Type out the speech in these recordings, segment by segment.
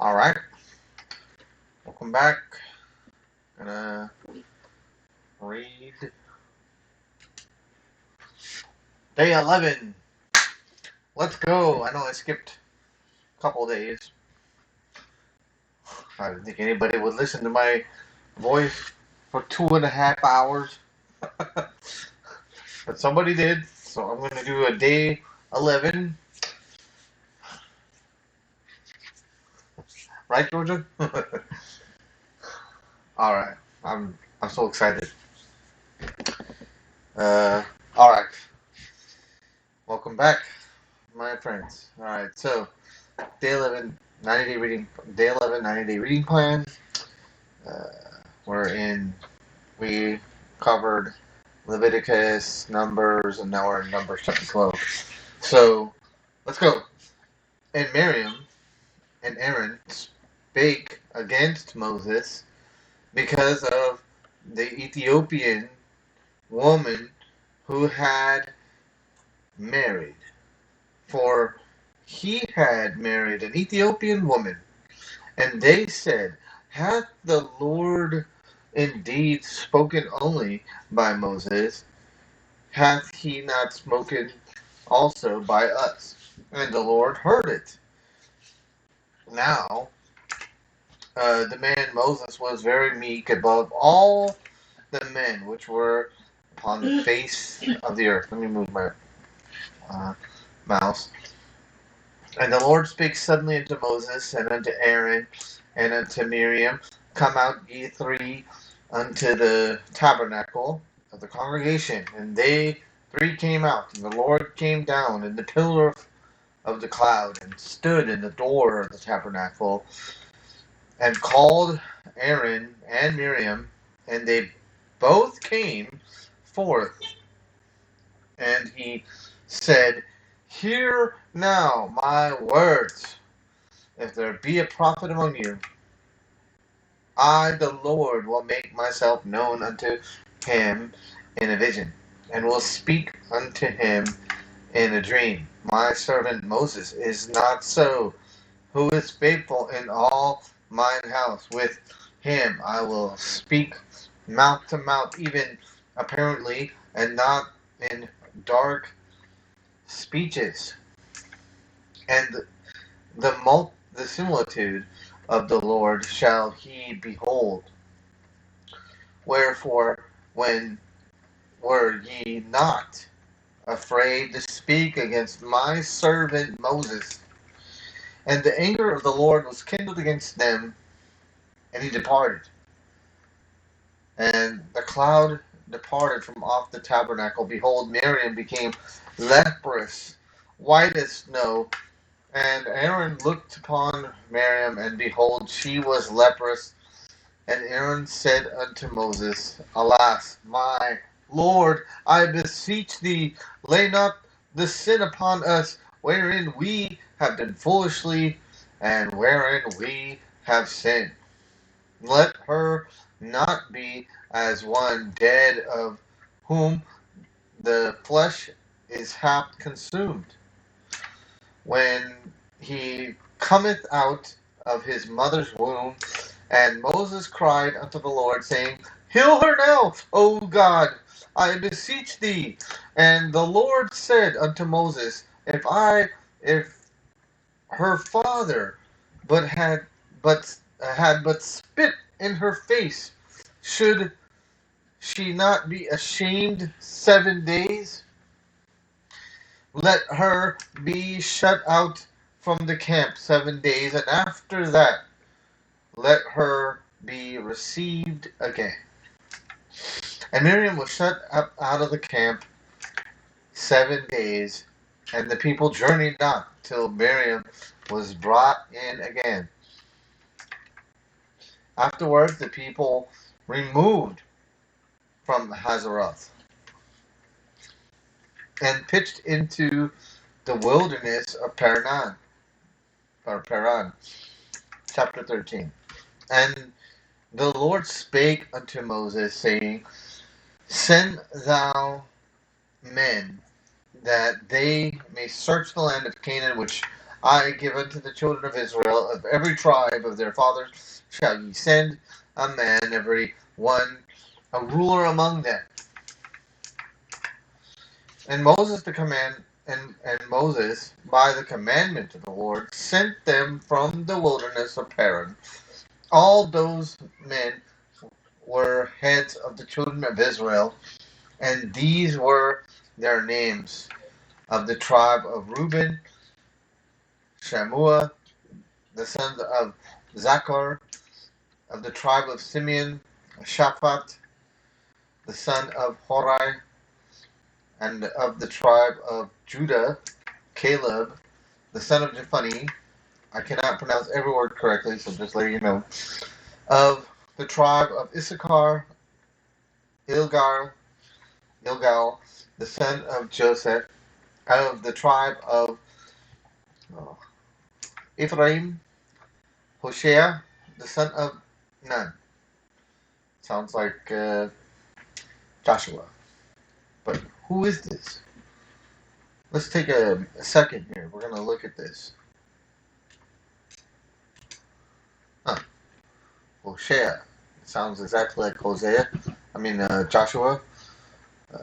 All right, welcome back. Gonna read day 11. Let's go. I know I skipped a couple days. I didn't think anybody would listen to my voice for 2.5 hours, but somebody did. So I'm gonna do a day 11. Right, Georgia? All right. I'm so excited. All right. Welcome back, my friends. All right. So day 11, 90-day reading. Day 11, 90-day reading plan. We covered Leviticus, Numbers, and now we're in Numbers chapter 12. So let's go. And Miriam and Aaron spake against Moses because of the Ethiopian woman who had married. For he had married an Ethiopian woman. And they said, hath the Lord indeed spoken only by Moses? Hath he not spoken also by us? And the Lord heard it. Now, the man Moses was very meek above all the men which were upon the face of the earth. Let me move my mouse. And the Lord spake suddenly unto Moses, and unto Aaron, and unto Miriam, Come out ye three unto the tabernacle of the congregation. And they three came out, and the Lord came down in the pillar of the cloud, and stood in the door of the tabernacle, and called Aaron and Miriam, and they both came forth. And he said, Hear now my words. If there be a prophet among you, I, the Lord, will make myself known unto him in a vision, and will speak unto him in a dream. My servant Moses is not so, who is faithful in all mine house. With him I will speak mouth to mouth, even apparently, and not in dark speeches. And the similitude of the Lord shall he behold. Wherefore, when were ye not afraid to speak against my servant Moses? And the anger of the Lord was kindled against them, and he departed. And the cloud departed from off the tabernacle. Behold, Miriam became leprous, white as snow. And Aaron looked upon Miriam, and behold, she was leprous. And Aaron said unto Moses, Alas, my Lord, I beseech thee, lay not the sin upon us, wherein we have done foolishly, and wherein we have sinned. Let her not be as one dead, of whom the flesh is half consumed, when he cometh out of his mother's womb. And Moses cried unto the Lord, saying, Heal her now, O God, I beseech thee. And the Lord said unto Moses, If her father had but spit in her face, should she not be ashamed 7 days? Let her be shut out from the camp 7 days, and after that let her be received again. And Miriam was shut up out of the camp 7 days, and the people journeyed not till Miriam was brought in again. Afterwards the people removed from Hazeroth and pitched into the wilderness of Paran. Chapter 13. And the Lord spake unto Moses, saying, Send thou men, that they may search the land of Canaan, which I give unto the children of Israel, of every tribe of their fathers shall ye send a man, every one a ruler among them. And Moses Moses, by the commandment of the Lord, sent them from the wilderness of Paran. All those men were heads of the children of Israel, and these were their names: of the tribe of Reuben, Shammua, the sons of Zachar; of the tribe of Simeon, Shaphat, the son of Hori; and of the tribe of Judah, Caleb, the son of Jephunneh. I cannot pronounce every word correctly, so just letting you know. Of the tribe of Issachar, Ilgar, the son of Joseph. Of the tribe of oh, Ephraim, Hoshea, the son of Nun. Sounds like Joshua. But who is this? Let's take a second here. We're going to look at this. Hoshea. Sounds exactly like Joshua. Uh,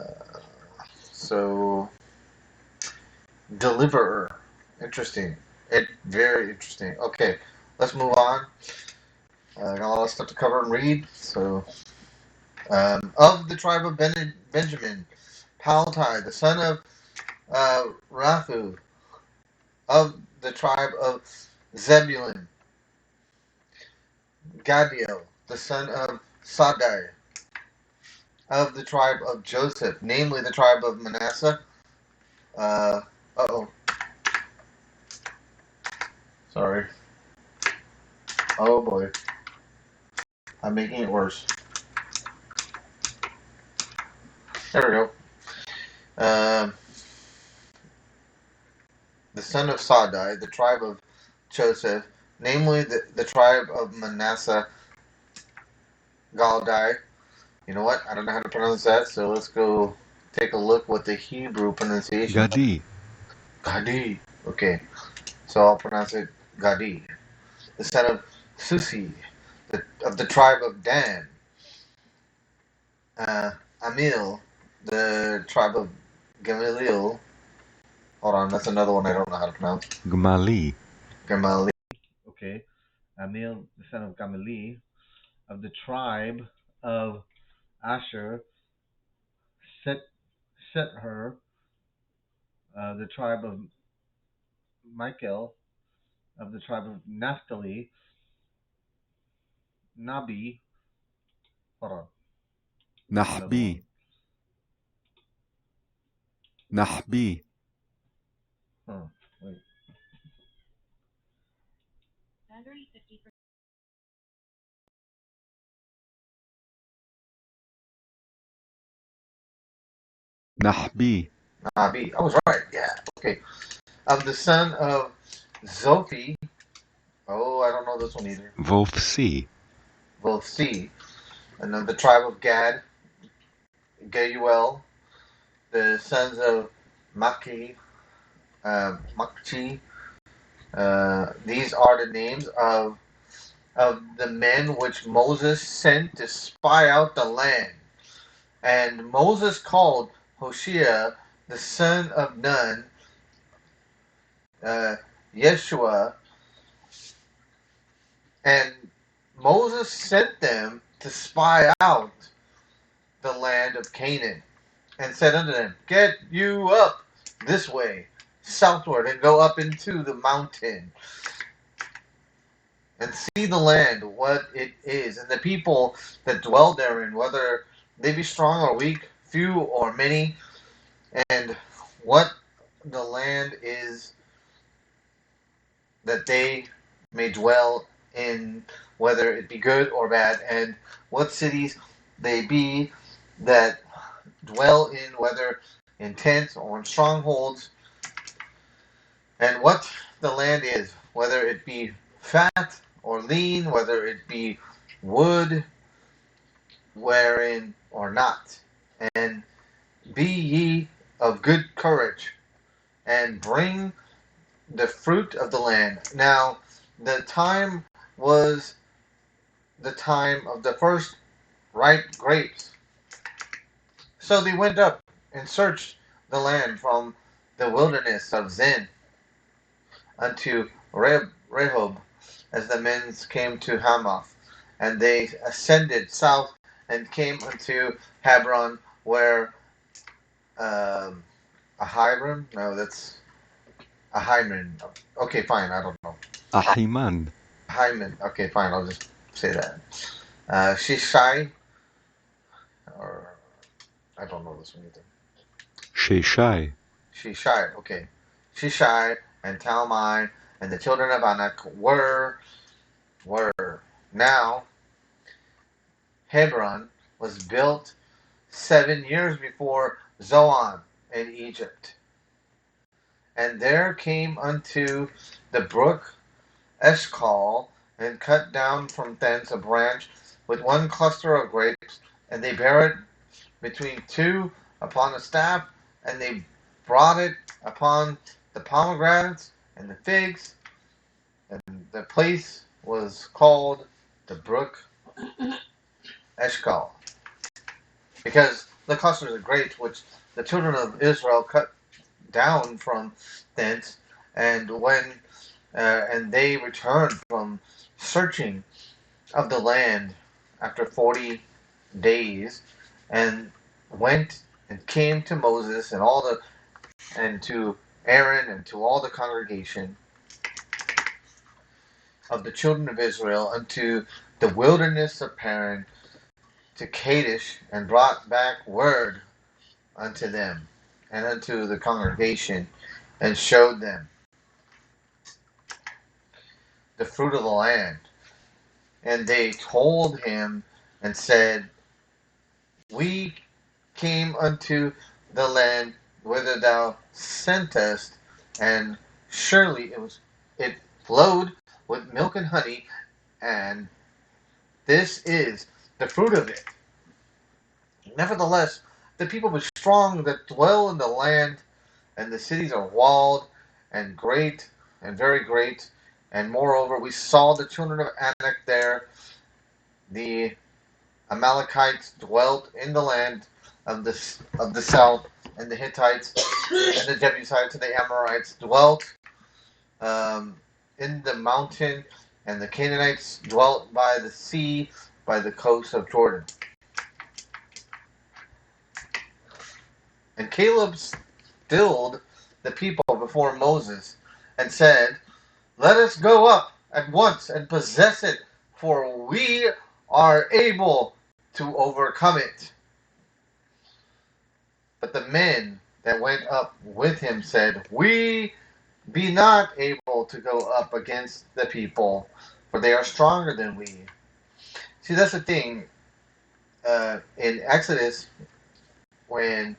so, deliverer. Interesting. Very interesting. Okay, let's move on. Got a lot of stuff to cover and read. So, of the tribe of Benjamin, Paltai, the son of Raphu; of the tribe of Zebulun, Gadiel, the son of Sadai; of the tribe of Joseph, namely the tribe of Manasseh. Uh-oh. Sorry. Oh boy. I'm making it worse. There we go. The son of Sadai, the tribe of Joseph, namely the tribe of Manasseh, Galdai. You know what? I don't know how to pronounce that, so let's go take a look what the Hebrew pronunciation is. Gadi. Gadi. Okay, so I'll pronounce it Gadi. The son of Susi, of the tribe of Dan. Amil, the tribe of Gamaliel. Hold on, that's another one I don't know how to pronounce. Gmali. Gamaliel. Okay. Amil, the son of Gamaliel, of the tribe of Asher. Sether, the tribe of Michael, of the tribe of Naphtali. Nabi. Hold on. Nahbi. Nahbi. Wait. Nahbi. Nabi. I was right. Yeah. Okay. Of the son of Zophi. Oh, I don't know this one either. Vofsi. Vothi. And of the tribe of Gad. Geuel. The sons of Maki. Makchi. These are the names of the men which Moses sent to spy out the land. And Moses called Hoshea, the son of Nun, Yeshua, and Moses sent them to spy out the land of Canaan, and said unto them, Get you up this way, southward, and go up into the mountain, and see the land, what it is, and the people that dwell therein, whether they be strong or weak, few or many, and what the land is that they may dwell in, whether it be good or bad, and what cities they be that dwell in, whether in tents or in strongholds, and what the land is, whether it be fat or lean, whether it be wood wherein or not. And be ye of good courage, and bring the fruit of the land. Now, the time was the time of the first ripe grapes. So they went up and searched the land from the wilderness of Zin unto Rehob, as the men came to Hamath. And they ascended south and came unto Hebron, where Ahiram? No, that's Ahiman. Okay, fine, I don't know. Ahiman, Hyman. Okay, fine, I'll just say that. Shishai, or I don't know this one either. Sheshai, Shishai, okay. Shishai and Talmai and the children of Anak were. Now, Hebron was built 7 years before Zoan in Egypt. And there came unto the brook Eshcol, and cut down from thence a branch with one cluster of grapes, and they bare it between two upon a staff, and they brought it upon the pomegranates and the figs, and the place was called the brook Eshcol, because the clusters of grapes which the children of Israel cut down from thence, and when and they returned from searching of the land after 40 days, and went and came to Moses and to Aaron and to all the congregation of the children of Israel unto the wilderness of Paran to Kadesh, and brought back word unto them and unto the congregation, and showed them the fruit of the land. And they told him and said, We came unto the land whither thou sentest, and surely it flowed with milk and honey, and this is the fruit of it. Nevertheless, the people be strong that dwell in the land, and the cities are walled and great and very great. And moreover, we saw the children of Anak there. The Amalekites dwelt in the land of the south, and the Hittites and the Jebusites and the Amorites dwelt in the mountain, and the Canaanites dwelt by the sea, by the coast of Jordan. And Caleb stilled the people before Moses, and said, Let us go up at once and possess it, for we are able to overcome it. But the men that went up with him said, We be not able to go up against the people, for they are stronger than we. See, that's the thing. In Exodus, when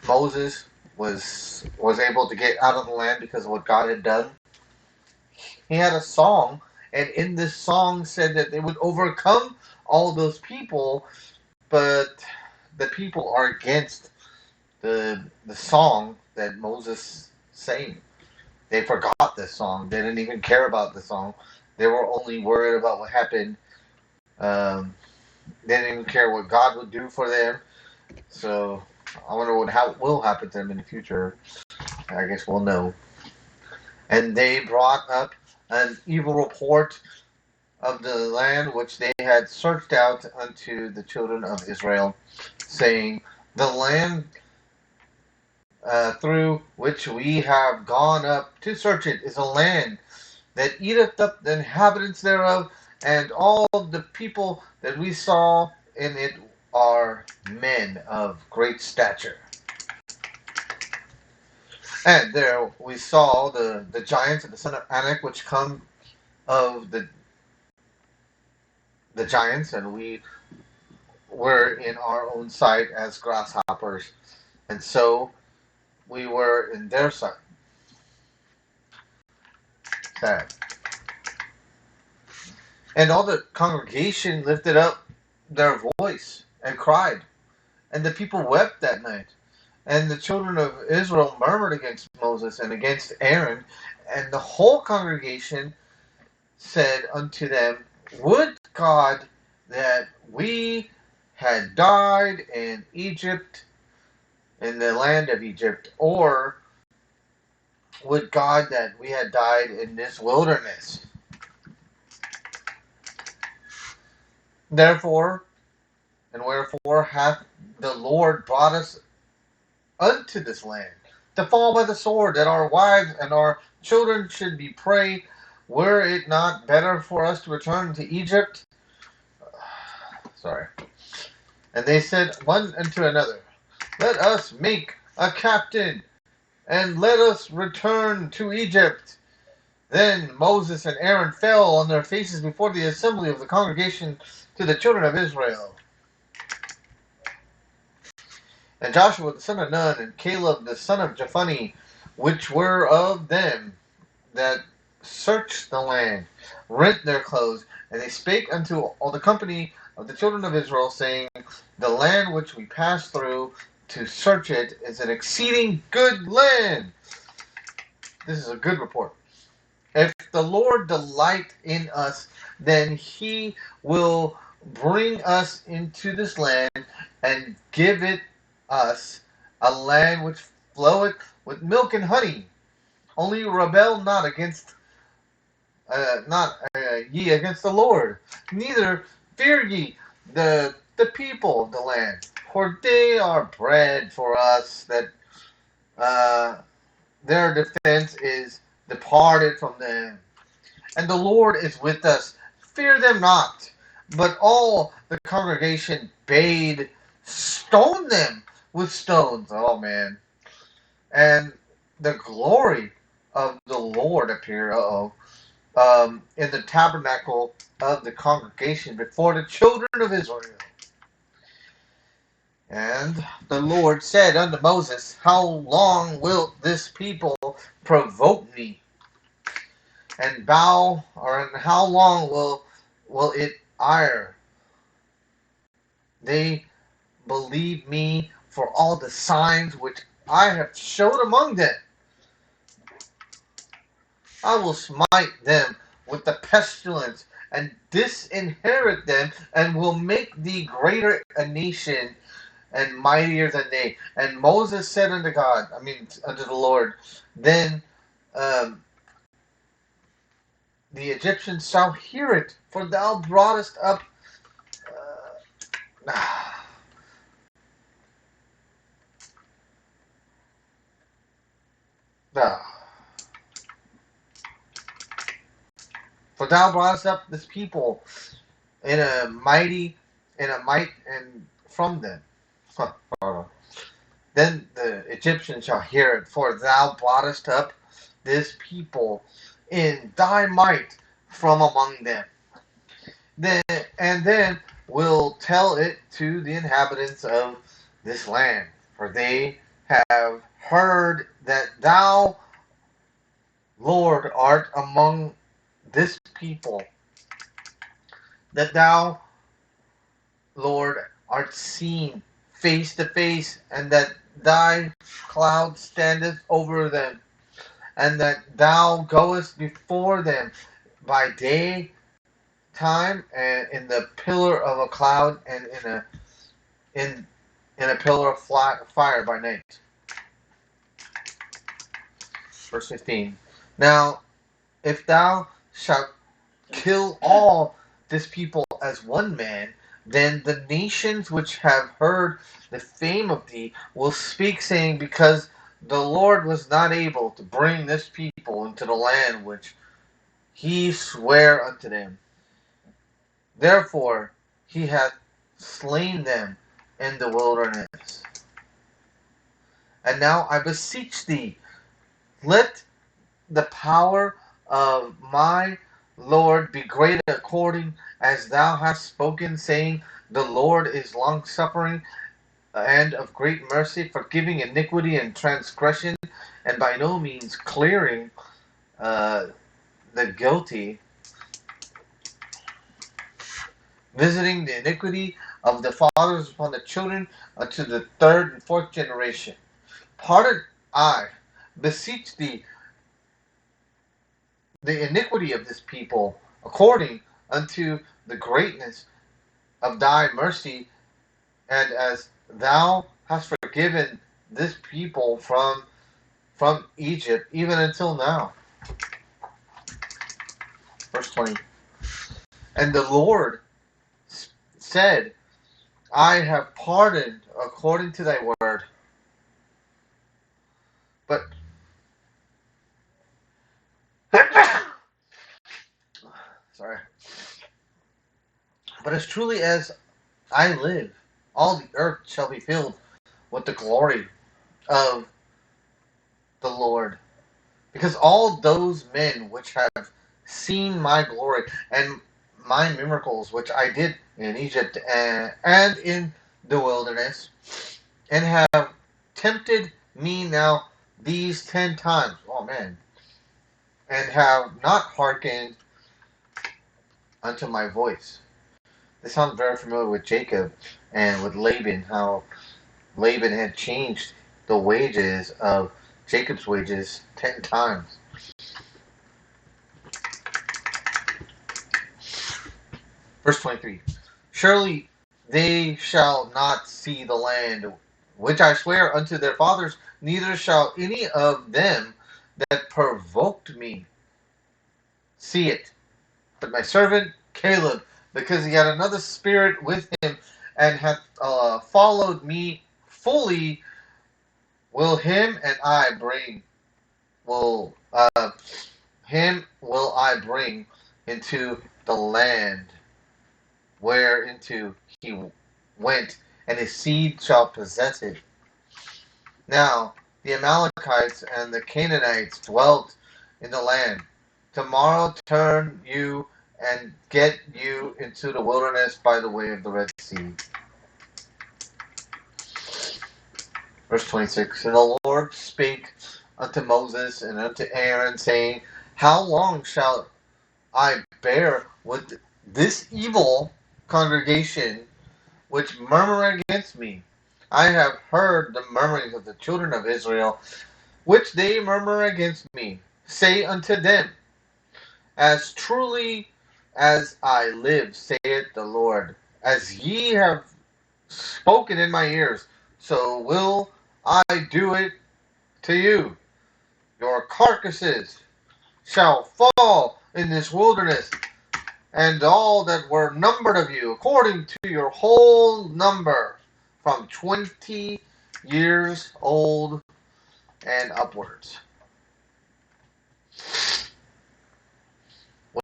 Moses was able to get out of the land because of what God had done, he had a song, and in this song said that they would overcome all those people, but the people are against the song that Moses sang. They forgot this song. They didn't even care about the song. They were only worried about what happened. They didn't even care what God would do for them. So I wonder what will happen to them in the future. I guess we'll know. And they brought up an evil report of the land which they had searched out unto the children of Israel, saying, The land through which we have gone up to search it is a land that eateth up the inhabitants thereof, and all the people that we saw in it are men of great stature. And there we saw the giants of the son of Anak, which come of the giants, and we were in our own sight as grasshoppers, and so we were in their sight. Sad. And all the congregation lifted up their voice and cried, and the people wept that night, And the children of Israel murmured against Moses and against Aaron, and the whole congregation said unto them, Would God that we had died in Egypt, in the land of Egypt, or would God that we had died in this wilderness. Therefore, and wherefore hath the Lord brought us unto this land, to fall by the sword, that our wives and our children should be prey? Were it not better for us to return to Egypt? Sorry. And they said one unto another, Let us make a captain, and let us return to Egypt. Then Moses and Aaron fell on their faces before the assembly of the congregation to the children of Israel. And Joshua the son of Nun, and Caleb the son of Jephunneh, which were of them that searched the land, rent their clothes, and they spake unto all the company of the children of Israel, saying, The land which we passed through to search it is an exceeding good land. This is a good report. If the Lord delight in us, then he will bring us into this land and give it us, a land which floweth with milk and honey. Only rebel not against ye against the Lord, neither fear ye the people of the land, for they are bread for us, that their defense is departed from them. And the Lord is with us. Fear them not. But all the congregation bade stone them with stones. Oh, man. And the glory of the Lord appeared in the tabernacle of the congregation before the children of Israel. And the Lord said unto Moses, How long wilt this people provoke me? And how long will it ire? They believe me for all the signs which I have showed among them. I will smite them with the pestilence, and disinherit them, and will make thee greater a nation and mightier than they. And Moses said unto unto the Lord, Then the Egyptians shall hear it, for thou broughtest up. Uh, For thou broughtest up this people in a might and from them. Then the Egyptians shall hear it, for thou broughtest up this people in thy might from among them. Then will tell it to the inhabitants of this land, for they have heard that thou, Lord, art among this people, that thou, Lord, art seen face to face, and that thy cloud standeth over them, and that thou goest before them by day time, and in the pillar of a cloud, and in a pillar of fire by night. Verse 15. Now, if thou shalt kill all this people as one man, then the nations which have heard the fame of thee will speak, saying, Because the Lord was not able to bring this people into the land which he sware unto them. Therefore he hath slain them in the wilderness. And now I beseech thee, let the power of my Lord be great, according as thou hast spoken, saying, The Lord is longsuffering and of great mercy, forgiving iniquity and transgression, and by no means clearing the guilty, visiting the iniquity of the fathers upon the children unto the third and fourth generation. Pardon, I beseech thee, the iniquity of this people, according unto the greatness of thy mercy, and as thou hast forgiven this people from Egypt, even until now. Verse 20. And the Lord said, I have pardoned according to thy word. But sorry. But as truly as I live, all the earth shall be filled with the glory of the Lord. Because all those men which have seen my glory and my miracles which I did in Egypt and in the wilderness, and have tempted me now these 10 times, oh man, and have not hearkened unto my voice. This sounds very familiar with Jacob and with Laban, how Laban had changed the wages of Jacob's wages 10 times. Verse 23. Surely they shall not see the land which I swear unto their fathers, neither shall any of them that provoked me see it. But my servant Caleb, because he had another spirit with him and hath followed me fully, will him I bring into the land whereinto he went, and his seed shall possess it. Now the Amalekites and the Canaanites dwelt in the land. Tomorrow turn you and get you into the wilderness by the way of the Red Sea. Verse 26. And the Lord spake unto Moses and unto Aaron, saying, How long shall I bear with this evil congregation which murmur against me? I have heard the murmurings of the children of Israel, which they murmur against me. Say unto them, As truly as I live, saith the Lord, as ye have spoken in my ears, so will I do it to you. Your carcasses shall fall in this wilderness, and all that were numbered of you, according to your whole number, from 20 years old and upwards,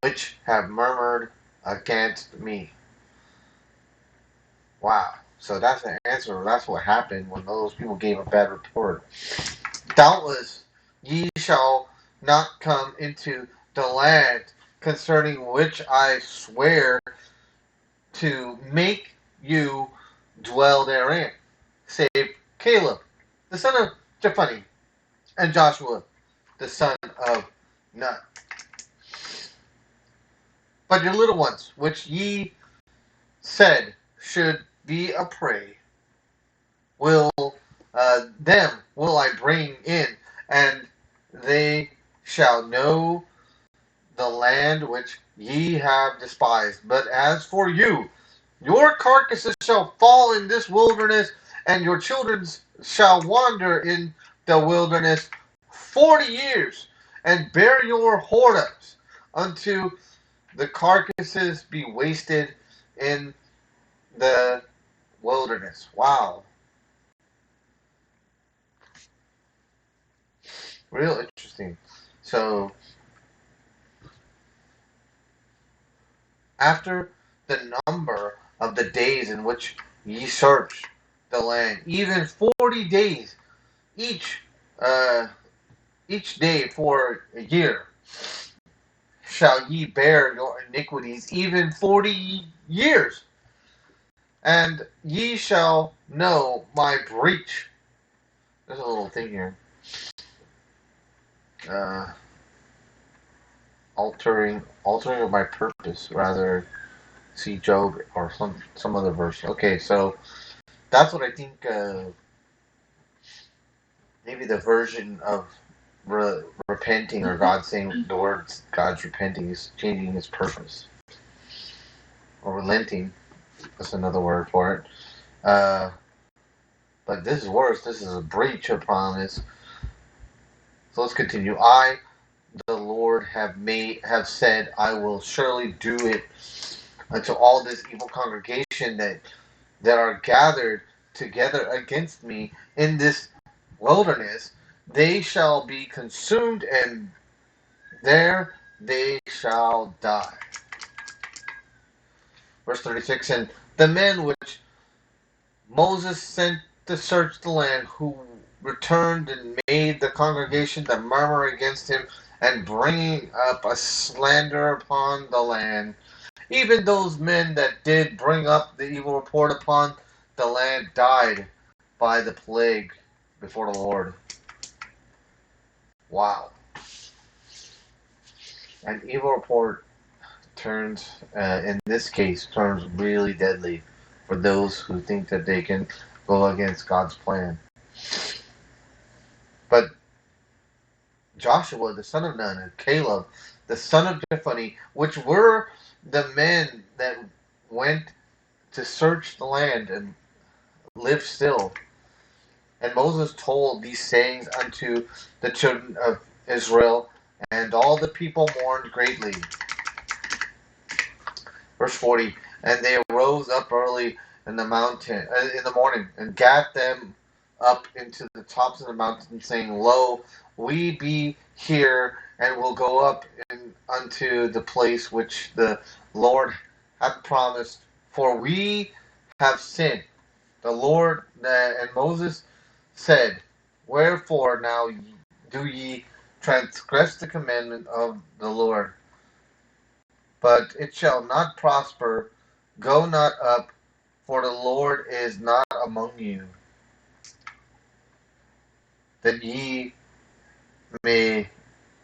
which have murmured against me. Wow. So that's the answer. That's what happened when those people gave a bad report. Doubtless ye shall not come into the land concerning which I swear to make you dwell therein, save Caleb, the son of Jephunneh, and Joshua, the son of Nun. But your little ones, which ye said should be a prey, them will I bring in, and they shall know the land which ye have despised. But as for you, your carcasses shall fall in this wilderness, and your children shall wander in the wilderness 40 years, and bear your whoredoms unto the carcasses be wasted in the wilderness. Wow. Real interesting. So, after the number of the days in which ye search the land, even 40 days each, each day for a year, shall ye bear your iniquities, even 40 years, and ye shall know my breach. There's a little thing here. Altering of my purpose, rather. See Job or some other verse. Okay, so that's what I think maybe the version of repenting, or God saying the words God's repenting is changing his purpose. Or relenting. That's another word for it. But this is worse. This is a breach of promise. So let's continue. I, the Lord, have said, I will surely do it unto all this evil congregation that are gathered together against me in this wilderness. They shall be consumed, and there they shall die. Verse 36, and the men which Moses sent to search the land, who returned and made the congregation to murmur against him, and bringing up a slander upon the land. Even those men that did bring up the evil report upon the land died by the plague before the Lord. Wow. An evil report turns, in this case, turns really deadly for those who think that they can go against God's plan. But Joshua, the son of Nun, and Caleb, the son of Jephunneh, which were the men that went to search the land and live still. And Moses told these sayings unto the children of Israel, and all the people mourned greatly. Verse 40, and they arose up early in the morning, and gat them up into the tops of the mountain, saying, Lo, we be here, and will go up unto the place which the Lord hath promised, for we have sinned. The Lord and Moses said, Wherefore now do ye transgress the commandment of the Lord? But it shall not prosper. Go not up, for the Lord is not among you, that ye may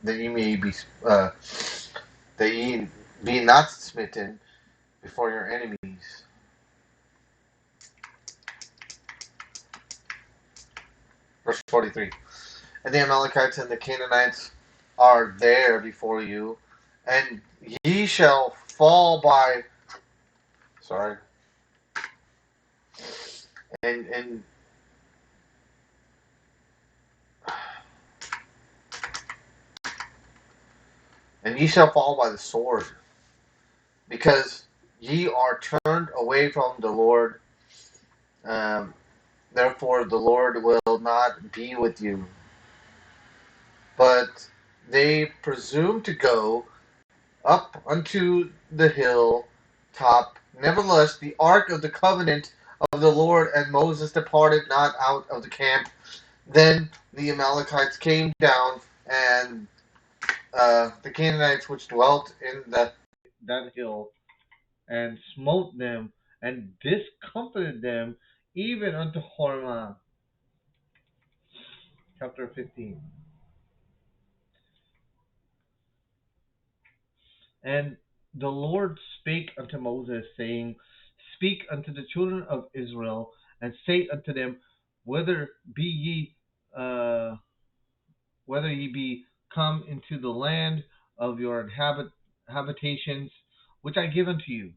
be that ye be not smitten before your enemies. Verse 43. And the Amalekites and the Canaanites are there before you, and ye shall fall by and ye shall fall by the sword, because ye are turned away from the Lord. Therefore the Lord will not be with you. But they presume to go up unto the hill top. Nevertheless, the ark of the covenant of the Lord and Moses departed not out of the camp. Then the Amalekites came down, and the Canaanites which dwelt in that hill, and smote them, and discomfited them, even unto Hormah. Chapter 15. And the Lord spake unto Moses, saying, Speak unto the children of Israel, and say unto them, Whether ye be come into the land of your habitations, which I give unto you,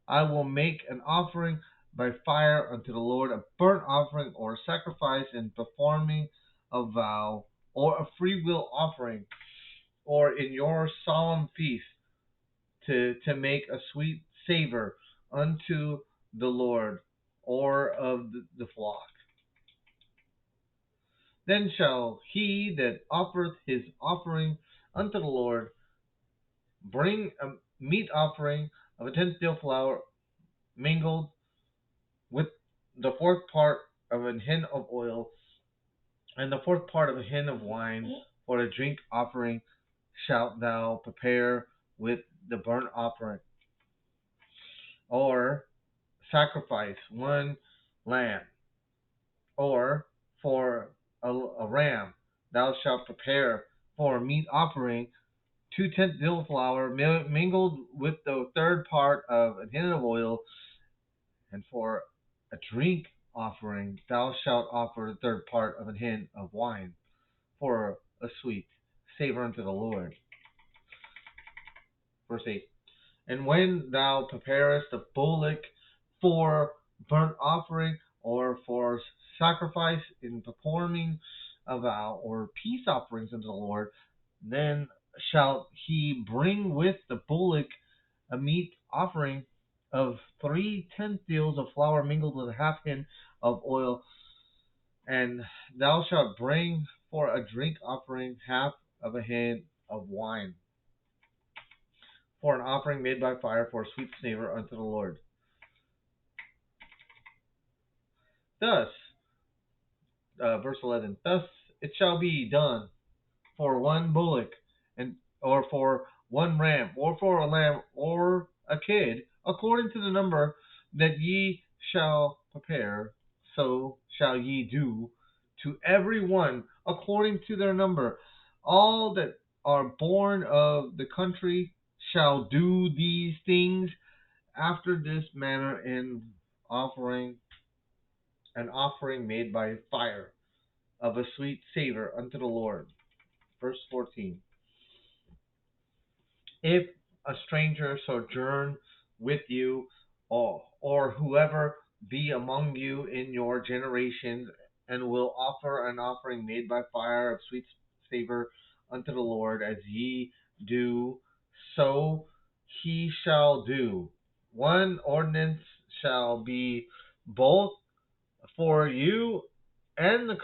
I will make an offering by fire unto the Lord, a burnt offering or a sacrifice, in performing a vow, or a freewill offering, or in your solemn feast, to make a sweet savor unto the Lord, or of the flock. Then shall he that offereth his offering unto the Lord bring a meat offering of a tenth dill flour, mingled with the fourth part of an hin of oil, and the fourth part of a hin of wine. For a drink offering shalt thou prepare with the burnt offering. Or sacrifice one lamb, or for a ram thou shalt prepare for a meat offering 2/10 dill flour mingled with the third part of a hin of oil. And for a drink offering, thou shalt offer the third part of an hin of wine for a sweet savor unto the Lord. Verse 8. And when thou preparest a bullock for burnt offering or for sacrifice in performing a vow or peace offerings unto the Lord, then shalt he bring with the bullock a meat offering of 3/10 of flour mingled with a half hin of oil, and thou shalt bring for a drink offering half of a hin of wine, for an offering made by fire for a sweet savor unto the Lord. Thus, verse 11, thus it shall be done for one bullock, and or for one ram, or for a lamb, or a kid, according to the number that ye shall prepare, so shall ye do to every one according to their number. All that are born of the country shall do these things after this manner in offering an offering made by fire of a sweet savor unto the Lord. Verse 14. If a stranger sojourn with you, or whoever be among you in your generations, and will offer an offering made by fire of sweet savor unto the Lord, as ye do, so he shall do. One ordinance shall be both for you and the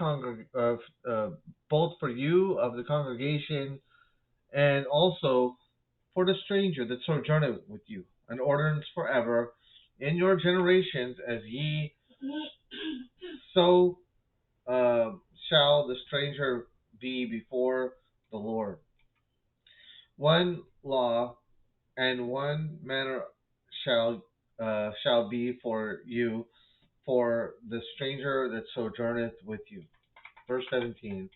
both for you of the congregation, and also for the stranger that sojourneth with you, an ordinance forever in your generations, as ye so shall the stranger be before the Lord. One law and one manner shall be for you, for the stranger that sojourneth with you. Verse 17.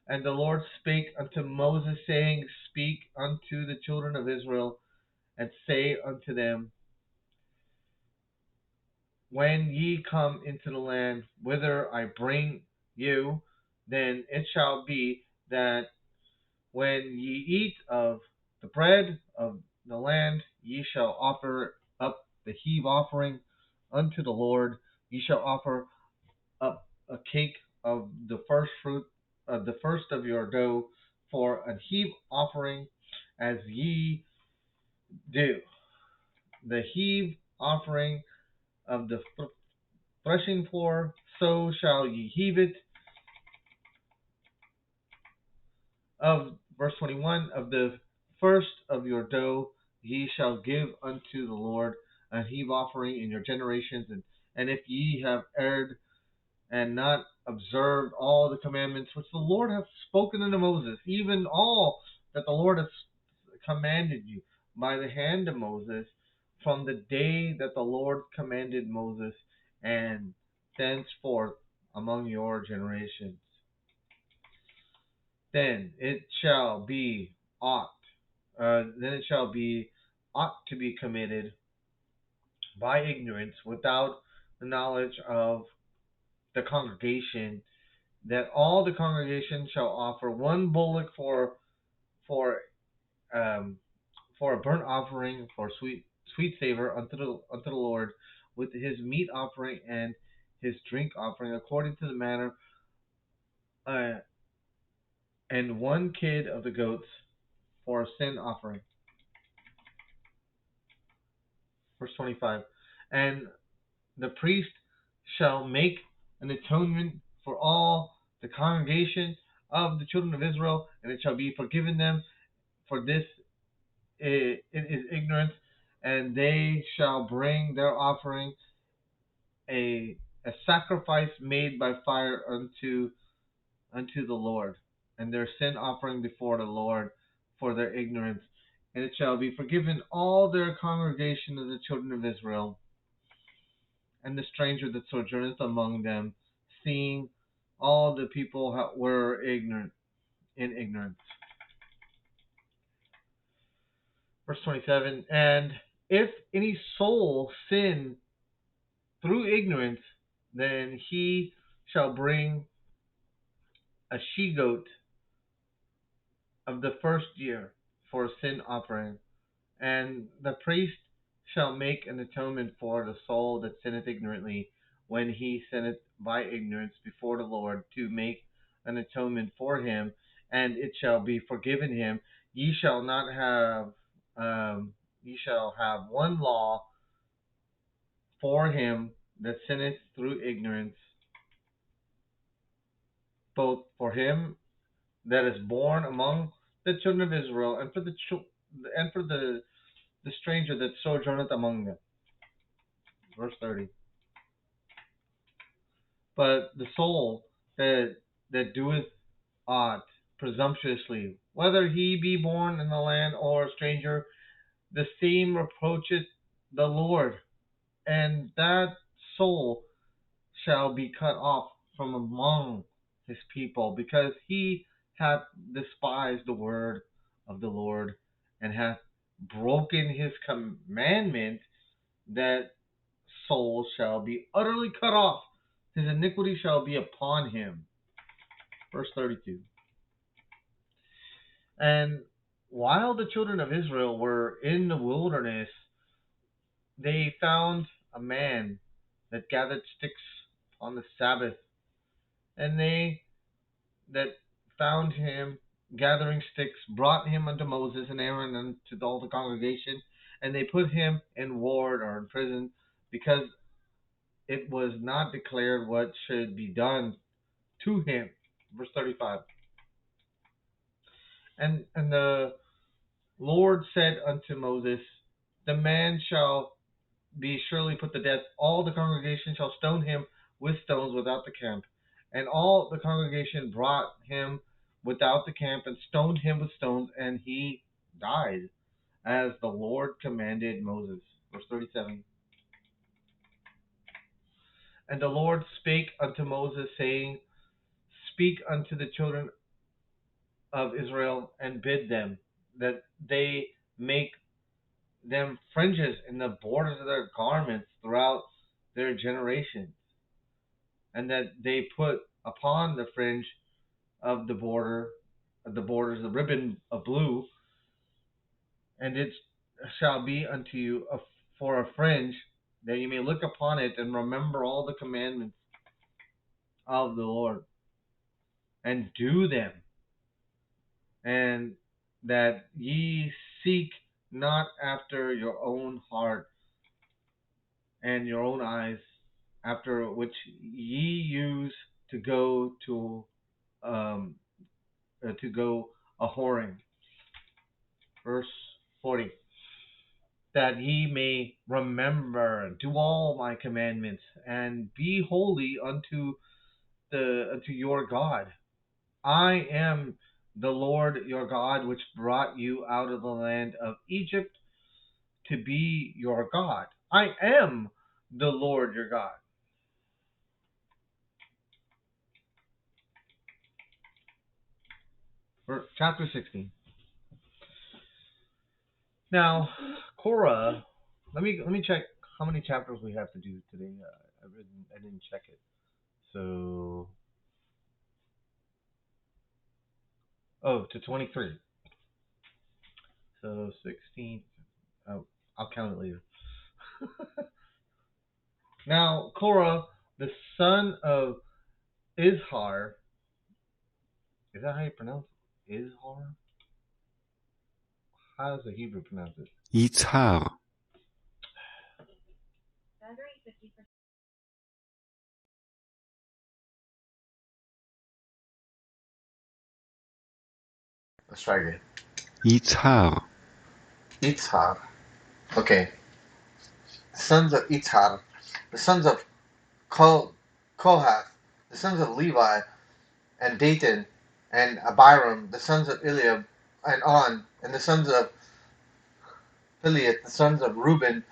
And the Lord spake unto Moses, saying, Speak unto the children of Israel, and say unto them, When ye come into the land whither I bring you, then it shall be that when ye eat of the bread of the land, ye shall offer up the heave offering unto the Lord. Ye shall offer up a cake of the first fruit of the first of your dough for a heave offering, as ye do. The heave offering of the threshing floor, so shall ye heave it. Of verse 21, of the first of your dough ye shall give unto the Lord a heave offering in your generations. And if ye have erred and not observed all the commandments which the Lord hath spoken unto Moses, even all that the Lord hath commanded you by the hand of Moses, from the day that the Lord commanded Moses, and thenceforth among your generations, then it shall be ought to be committed by ignorance, without the knowledge of the congregation, that all the congregation shall offer one bullock for a burnt offering for sweet savor unto the Lord, with his meat offering and his drink offering according to the manner, and one kid of the goats for a sin offering. Verse 25. And the priest shall make an atonement for all the congregation of the children of Israel, and it shall be forgiven them, for this it is ignorance, and they shall bring their offering, a sacrifice made by fire unto the Lord, and their sin offering before the Lord for their ignorance. And it shall be forgiven all their congregation of the children of Israel, and the stranger that sojourneth among them, seeing all the people were in ignorance. Verse 27, and if any soul sin through ignorance, then he shall bring a she-goat of the first year for a sin offering, and the priest shall make an atonement for the soul that sinneth ignorantly, when he sinneth by ignorance before the Lord, to make an atonement for him, and it shall be forgiven him. Ye shall not have, ye shall have one law for him that sinneth through ignorance, both for him that is born among the children of Israel, and for the stranger that sojourneth among them. Verse 30. But the soul that doeth aught presumptuously, whether he be born in the land or a stranger, the same reproacheth the Lord, and that soul shall be cut off from among his people, because he hath despised the word of the Lord, and hath broken his commandment. That soul shall be utterly cut off. His iniquity shall be upon him. Verse 32. And while the children of Israel were in the wilderness, they found a man that gathered sticks on the Sabbath. And they that found him gathering sticks brought him unto Moses and Aaron and to all the congregation, and they put him in ward or in prison, because it was not declared what should be done to him. Verse 35. And the Lord said unto Moses, the man shall be surely put to death. All the congregation shall stone him with stones without the camp. And all the congregation brought him without the camp and stoned him with stones, and he died, as the Lord commanded Moses. Verse 37. And the Lord spake unto Moses, saying, speak unto the children of Israel, and bid them that they make them fringes in the borders of their garments throughout their generations, and that they put upon the fringe of the borders the ribbon of blue, and it shall be unto you for a fringe, that you may look upon it and remember all the commandments of the Lord, and do them, and that ye seek not after your own heart and your own eyes, after which ye use to go a whoring. Verse 40. That ye may remember and do all my commandments, and be holy unto your God. I am the Lord your God, which brought you out of the land of Egypt, to be your God. I am the Lord your God. Chapter 16. Now, Korah, let me check how many chapters we have to do today. I didn't check it. So, to 23. So 16. Oh, I'll count it later. Now, Korah, the son of Izhar. Is that how you pronounce it? Izhar? How does the Hebrew pronounce it? Yitzhar. Let's try again. Yitzhar. Yitzhar. Okay. Sons of Yitzhar. The sons of Kohath. The sons of Levi. And Dathan. And Abiram. The sons of Eliab. And On. And the sons of Philiath. The sons of Reuben.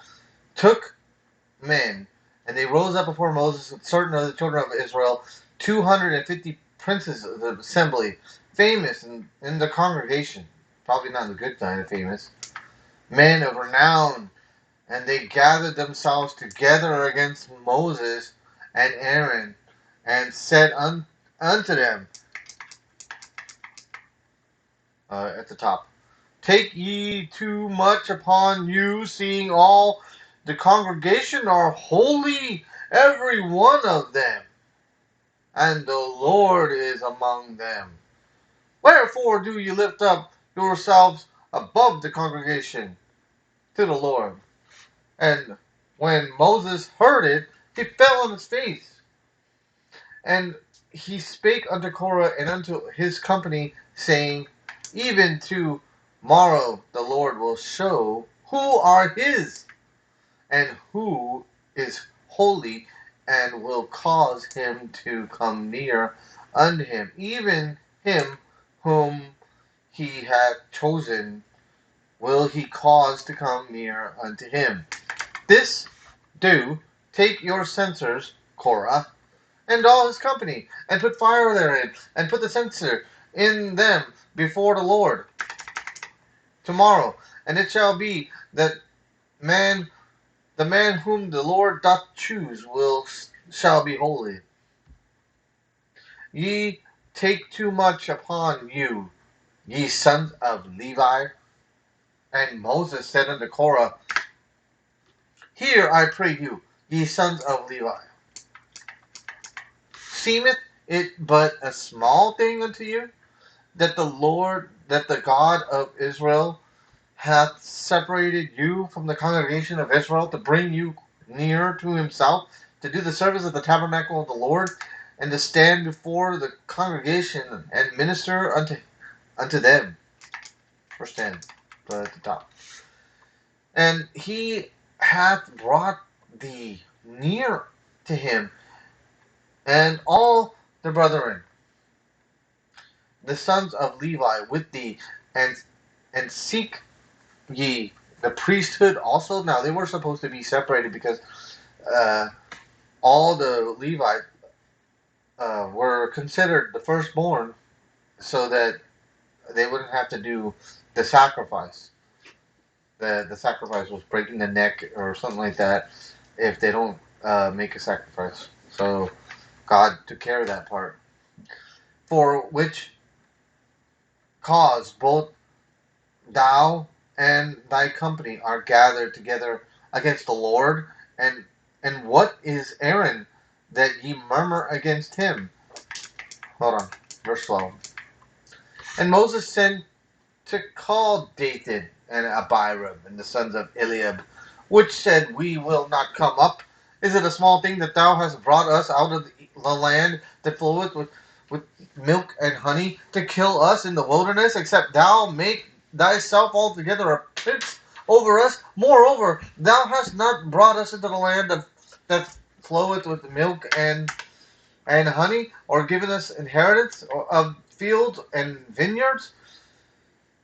Took men. And they rose up before Moses with certain of the children of Israel, 250 princes of the assembly, famous in the congregation, probably not the good kind of famous, men of renown, and they gathered themselves together against Moses and Aaron, and said unto them, at the top, take ye too much upon you, seeing all the congregation are holy, every one of them, and the Lord is among them. Wherefore do ye lift up yourselves above the congregation to the Lord? And when Moses heard it, he fell on his face. And he spake unto Korah and unto his company, saying, even to morrow the Lord will show who are his, and who is holy, and will cause him to come near unto him, even him whom he hath chosen will he cause to come near unto him. This do, take your censers, Korah, and all his company, and put fire therein, and put the censer in them before the Lord tomorrow. And it shall be that the man whom the Lord doth choose shall be holy. Ye take too much upon you, ye sons of Levi. And Moses said unto Korah, hear, I pray you, ye sons of Levi. Seemeth it but a small thing unto you, that the God of Israel, hath separated you from the congregation of Israel, to bring you near to himself, to do the service of the tabernacle of the Lord, and to stand before the congregation and minister unto them. Verse 10, at the top. And he hath brought thee near to him, and all the brethren, the sons of Levi, with thee, and seek ye the priesthood also. Now they were supposed to be separated because all the Levites were considered the firstborn, so that they wouldn't have to do the sacrifice. The sacrifice was breaking the neck or something like that if they don't make a sacrifice. So God took care of that part. For which cause both thou and thy company are gathered together against the Lord, and what is Aaron that ye murmur against him? Hold on, verse 12. And Moses sent to call Dathan and Abiram and the sons of Eliab, which said, we will not come up. Is it a small thing that thou hast brought us out of the land that floweth with milk and honey, to kill us in the wilderness, except thou make thyself altogether a prince over us? Moreover, thou hast not brought us into the land that floweth with milk and honey, or given us inheritance of fields and vineyards.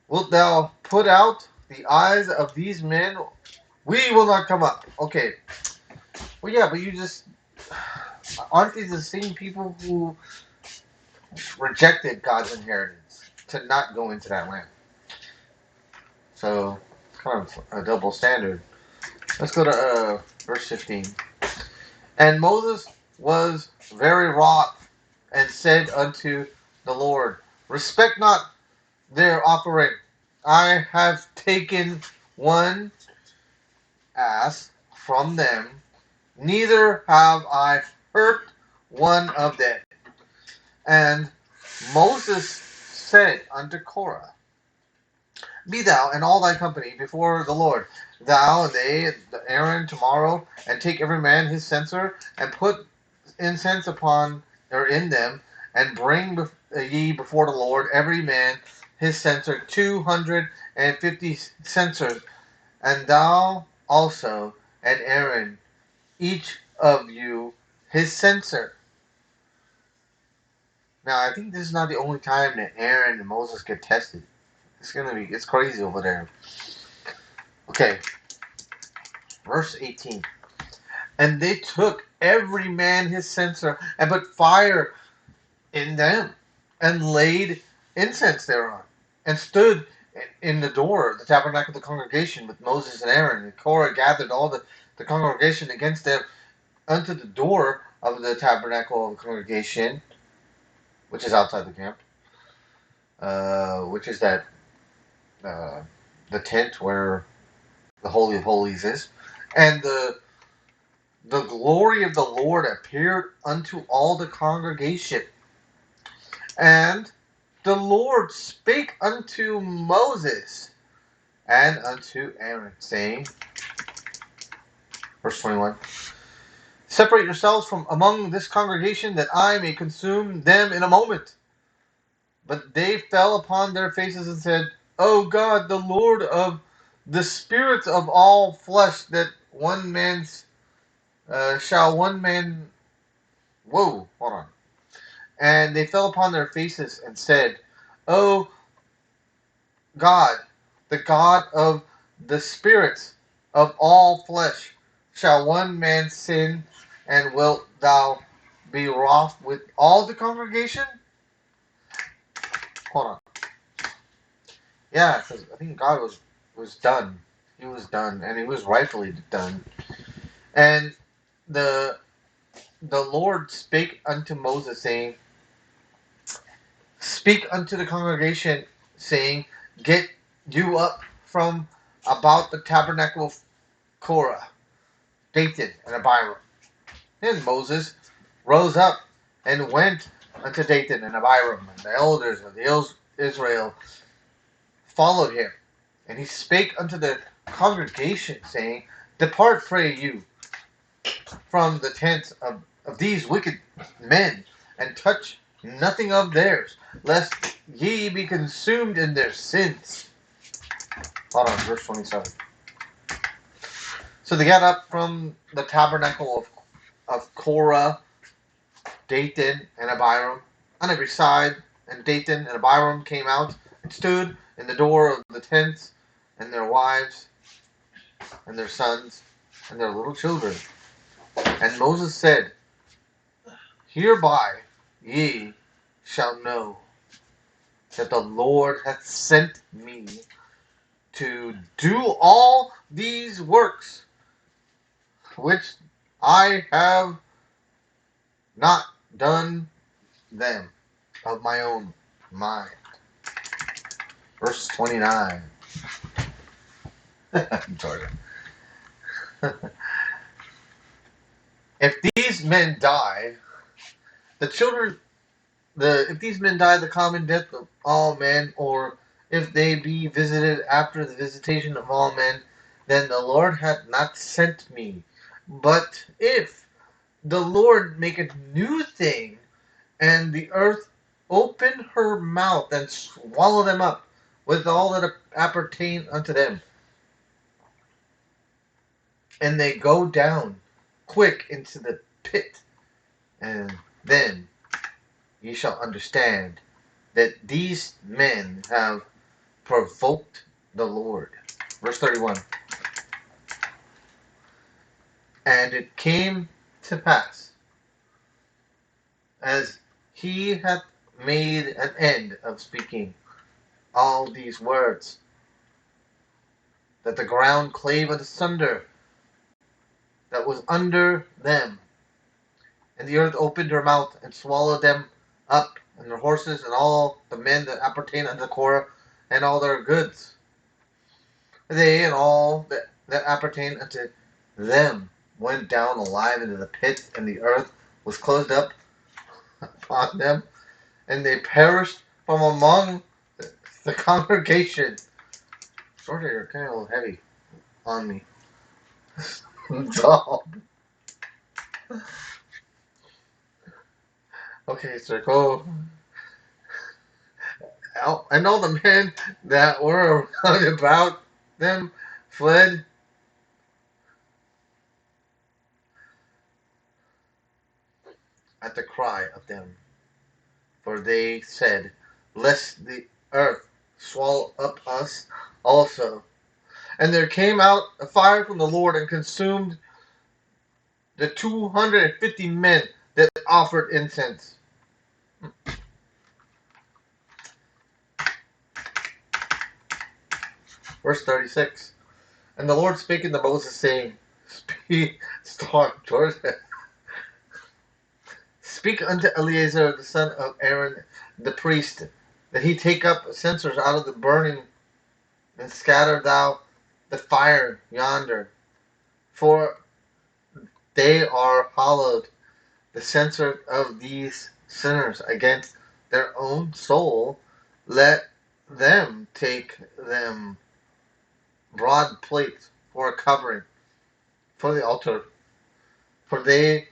Wilt thou put out the eyes of these men? We will not come up. Okay. Well, yeah, but aren't these the same people who rejected God's inheritance to not go into that land? So, it's kind of a double standard. Let's go to verse 15. And Moses was very wroth, and said unto the Lord, respect not their offering. I have taken one ass from them, neither have I hurt one of them. And Moses said unto Korah, be thou and all thy company before the Lord, thou and they, Aaron, tomorrow, and take every man his censer, and put incense upon or in them, and bring ye before the Lord every man his censer, 250 censers, and thou also and Aaron, each of you his censer. Now I think this is not the only time that Aaron and Moses get tested. It's crazy over there. Okay, verse 18. And they took every man his censer, and put fire in them, and laid incense thereon, and stood in the door of the tabernacle of the congregation with Moses and Aaron. And Korah gathered all the congregation against them unto the door of the tabernacle of the congregation, which is outside the camp, which is that the tent where the Holy of Holies is, and the glory of the Lord appeared unto all the congregation, and the Lord spake unto Moses and unto Aaron, saying, verse 21, separate yourselves from among this congregation, that I may consume them in a moment. But they fell upon their faces and said, O God, the Lord of the spirits of all flesh, that one man's shall one man. Whoa, hold on. And they fell upon their faces and said, O God, the God of the spirits of all flesh, shall one man sin, and wilt thou be wroth with all the congregation? Hold on. Yeah, because I think God was done. He was done, and he was rightfully done. And the Lord spake unto Moses, saying, speak unto the congregation, saying, get you up from about the tabernacle of Korah, Dathan, and Abiram. Then Moses rose up and went unto Dathan and Abiram, and the elders of the Israel followed him. And he spake unto the congregation, saying, depart, pray you, from the tents of these wicked men, and touch nothing of theirs, lest ye be consumed in their sins. Hold on, verse 27. So they got up from the tabernacle of Korah, Dathan, and Abiram on every side, and Dathan and Abiram came out and stood in the door of the tents, and their wives, and their sons, and their little children. And Moses said, hereby ye shall know that the Lord hath sent me to do all these works, which I have not done them of my own mind. Verse 29. I'm sorry. If these men die, if these men die the common death of all men, or if they be visited after the visitation of all men, then the Lord hath not sent me. But if the Lord make a new thing, and the earth open her mouth and swallow them up with all that appertain unto them, and they go down quick into the pit, and then ye shall understand that these men have provoked the Lord. Verse 31. And it came to pass, as he hath made an end of speaking all these words, that the ground clave asunder that was under them, and the earth opened her mouth and swallowed them up, and their horses, and all the men that appertain unto Korah, and all their goods. They and all that appertain unto them went down alive into the pit, and the earth was closed up upon them, and they perished from among the congregation. Sorry, you're kind of a little heavy on me. Okay, so go. And all the men that were around about them fled at the cry of them. For they said, lest the earth swallow up us also. And there came out a fire from the Lord and consumed the 250 men that offered incense. Verse 36. And the Lord spake unto Moses, saying, start, George. Speak unto Eleazar the son of Aaron the priest, that he take up censers out of the burning, and scatter thou the fire yonder, for they are hallowed. The censer of these sinners against their own soul, let them take them broad plates for a covering for the altar, for they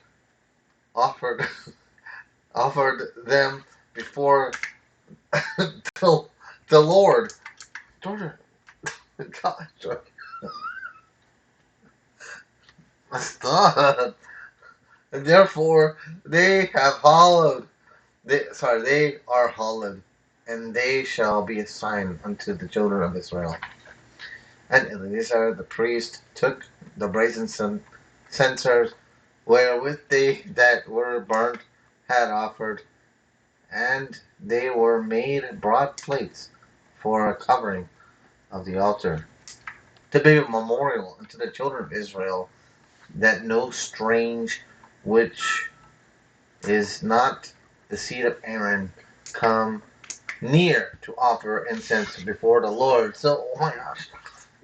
offered offered them before the, the Lord. Georgia, God, stop. And therefore they have hollowed. They are hollowed, and they shall be a sign unto the children of Israel. And Eleazar the priest took the brazen censers wherewith they that were burnt had offered, and they were made broad plates for a covering of the altar, to be a memorial unto the children of Israel, that no strange which is not the seed of Aaron come near to offer incense before the Lord. So, oh my gosh,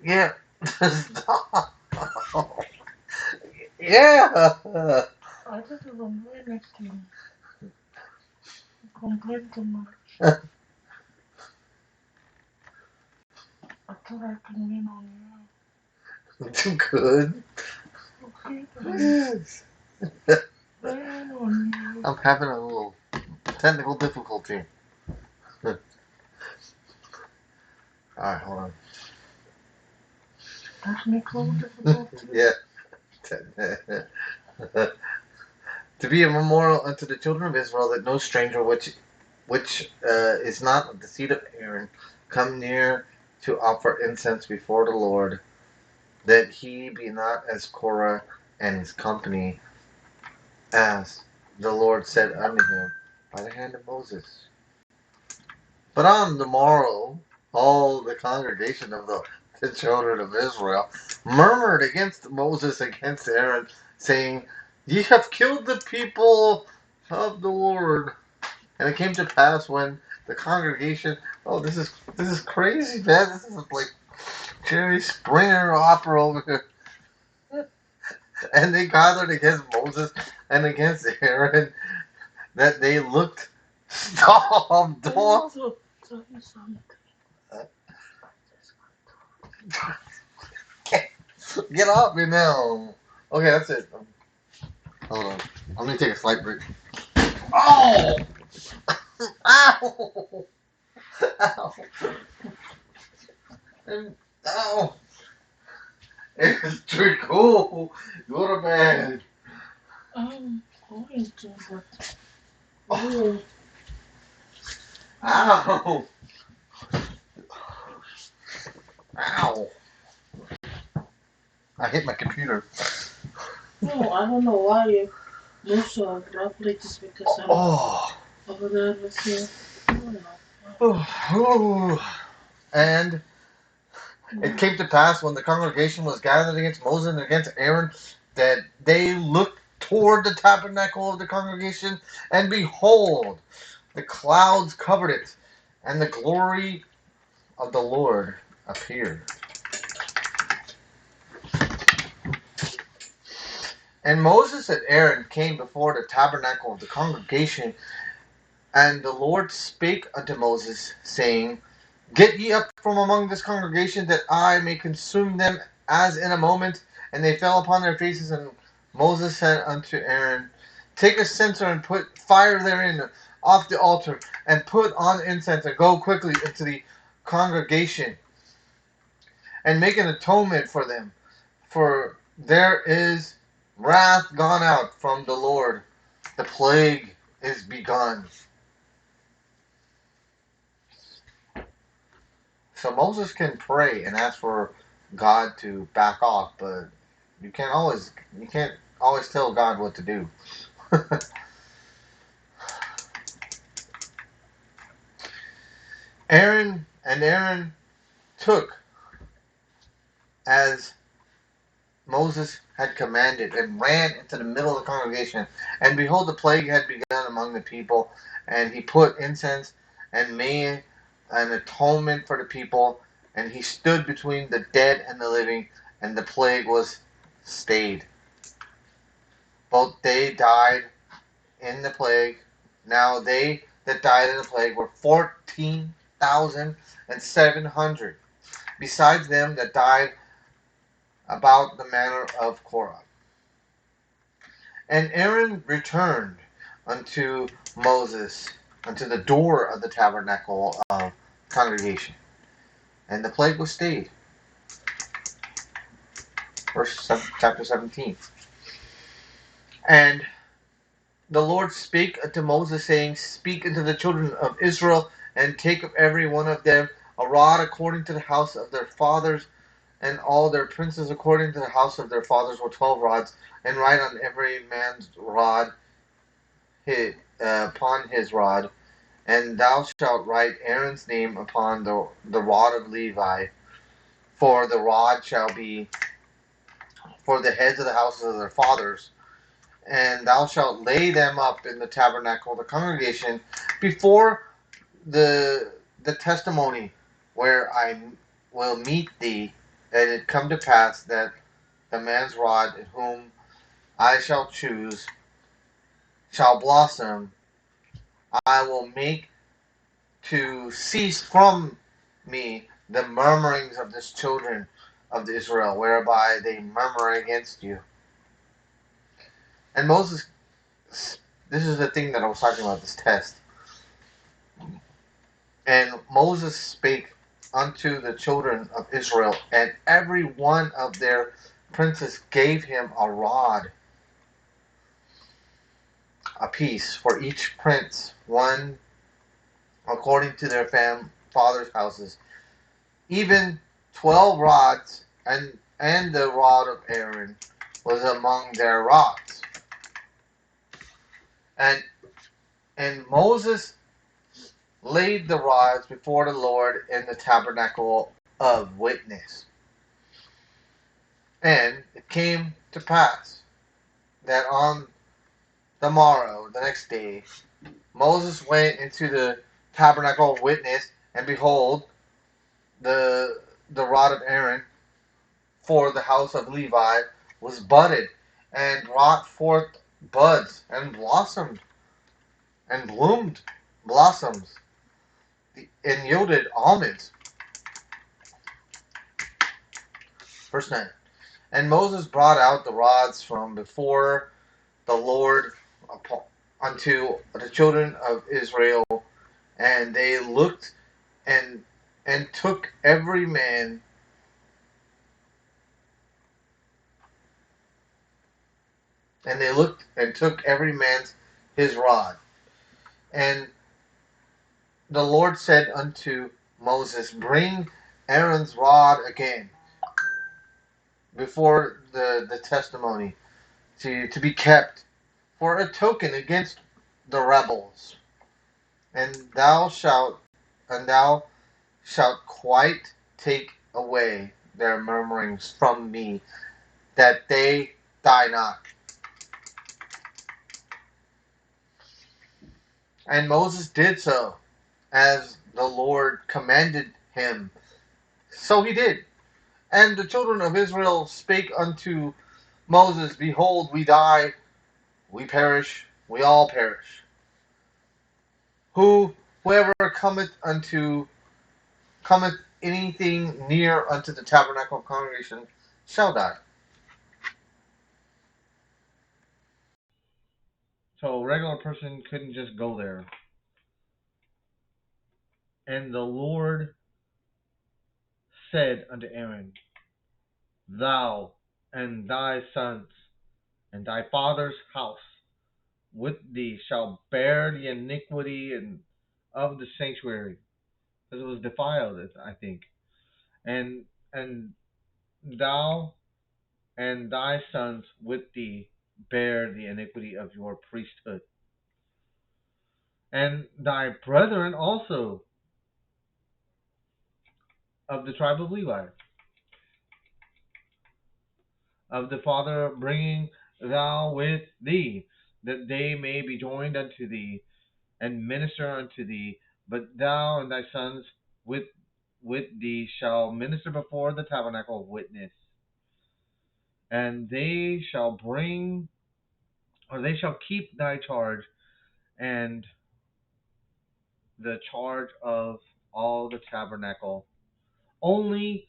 yeah, stop. Yeah. Atât vă mâine timp. Complet de marci. Atât când vin on Too good. Okay, Yes. then on you. I'm having a little technical difficulty. Alright, hold on. Technical difficulty. Yeah. To be a memorial unto the children of Israel, that no stranger which is not of the seed of Aaron come near to offer incense before the Lord, that he be not as Korah and his company, as the Lord said unto him by the hand of Moses. But on the morrow, all the congregation of the children of Israel murmured against Moses, against Aaron, saying, Ye have killed the people of the Lord. And it came to pass when the congregation, oh, this is crazy, man. This is like Jerry Springer opera over here. And they gathered against Moses and against Aaron, that they looked. Stop, don't. Also, tell you something. Get off me now. Okay, that's it. Hold on. I'm gonna take a slight break. Oh! Ow! Ow! Ow! It's too cool. Go to bed. I'm going to, but Oh. Ow! Ow! I hit my computer. no, I don't know why you move so abruptly just because I'm Oh. over there with you. I don't know. Oh. And it came to pass when the congregation was gathered against Moses and against Aaron, that they looked toward the tabernacle of the congregation, and behold, the clouds covered it, and the glory of the Lord appeared. And Moses and Aaron came before the tabernacle of the congregation, and the Lord spake unto Moses, saying, Get ye up from among this congregation, that I may consume them as in a moment. And they fell upon their faces, and Moses said unto Aaron, Take a censer and put fire therein off the altar, and put on incense, and go quickly into the congregation, and make an atonement for them. For there is wrath gone out from the Lord, the plague is begun. So Moses can pray and ask for God to back off, but you can't always tell God what to do. Aaron took as Moses had commanded, and ran into the middle of the congregation. And behold, the plague had begun among the people, and he put incense and made an atonement for the people, and he stood between the dead and the living, and the plague was stayed. Both they died in the plague. Now they that died in the plague were 14,700, besides them that died about the manner of Korah. And Aaron returned unto Moses unto the door of the tabernacle of congregation, and the plague was stayed. Chapter 17. And the Lord spake unto Moses, saying, Speak unto the children of Israel, and take of every one of them a rod according to the house of their fathers, and all their princes according to the house of their fathers were 12 rods, and write on every man's rod upon his rod, and thou shalt write Aaron's name upon the rod of Levi, for the rod shall be for the heads of the houses of their fathers. And thou shalt lay them up in the tabernacle of the congregation before the testimony, where I will meet thee. And it come to pass that the man's rod whom I shall choose shall blossom. I will make to cease from me the murmurings of this children of Israel, whereby they murmur against you. And Moses, this is the thing that I was talking about, this test. And Moses spake unto the children of Israel, and every one of their princes gave him a rod apiece, for each prince, one according to their fathers' houses, even 12 rods, and the rod of Aaron was among their rods. And Moses laid the rods before the Lord in the tabernacle of witness. And it came to pass that on the morrow, the next day, Moses went into the tabernacle of witness, and behold, the rod of Aaron for the house of Levi was budded, and brought forth buds, and blossomed, and bloomed blossoms, and yielded almonds. Verse 9. And Moses brought out the rods from before the Lord unto the children of Israel, and they looked and took every man his rod. And the Lord said unto Moses, Bring Aaron's rod again before the testimony to be kept for a token against the rebels. And thou shalt quite take away their murmurings from me, that they die not. And Moses did so, as the Lord commanded him. So he did. And the children of Israel spake unto Moses, Behold, we die, we perish, we all perish. Whoever cometh anything near unto the tabernacle of congregation shall die. So a regular person couldn't just go there. And the Lord said unto Aaron, Thou and thy sons and thy father's house with thee shall bear the iniquity of the sanctuary, because it was defiled, I think. And thou and thy sons with thee bear the iniquity of your priesthood, and thy brethren also of the tribe of Levi. of the father bringing thou with thee, that they may be joined unto thee, and minister unto thee. But thou and thy sons with thee shall minister before the tabernacle of witness. And they shall keep thy charge, and the charge of all the tabernacle. Only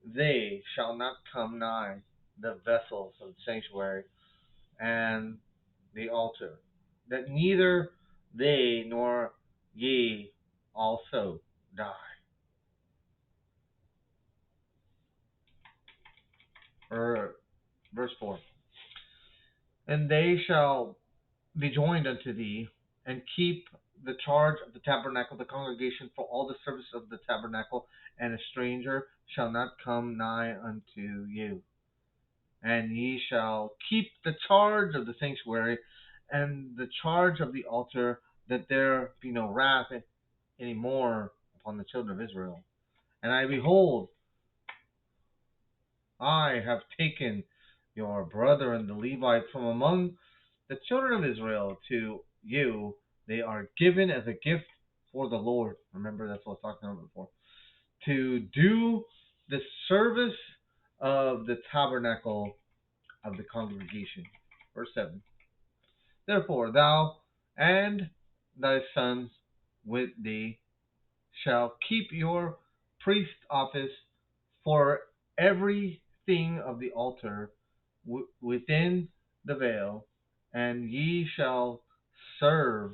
they shall not come nigh the vessels of the sanctuary and the altar, that neither they nor ye also die. Verse 4. And they shall be joined unto thee, and keep the charge of the tabernacle, the congregation, for all the service of the tabernacle, and a stranger shall not come nigh unto you. And ye shall keep the charge of the sanctuary, and the charge of the altar, that there be no wrath any more upon the children of Israel. And I behold, I have taken your brethren the Levites from among the children of Israel to you. They are given as a gift for the Lord. Remember, that's what I was talking about before. To do the service of the tabernacle of the congregation. Verse 7. Therefore, thou and thy sons with thee shall keep your priest office for everything of the altar within the veil, and ye shall serve.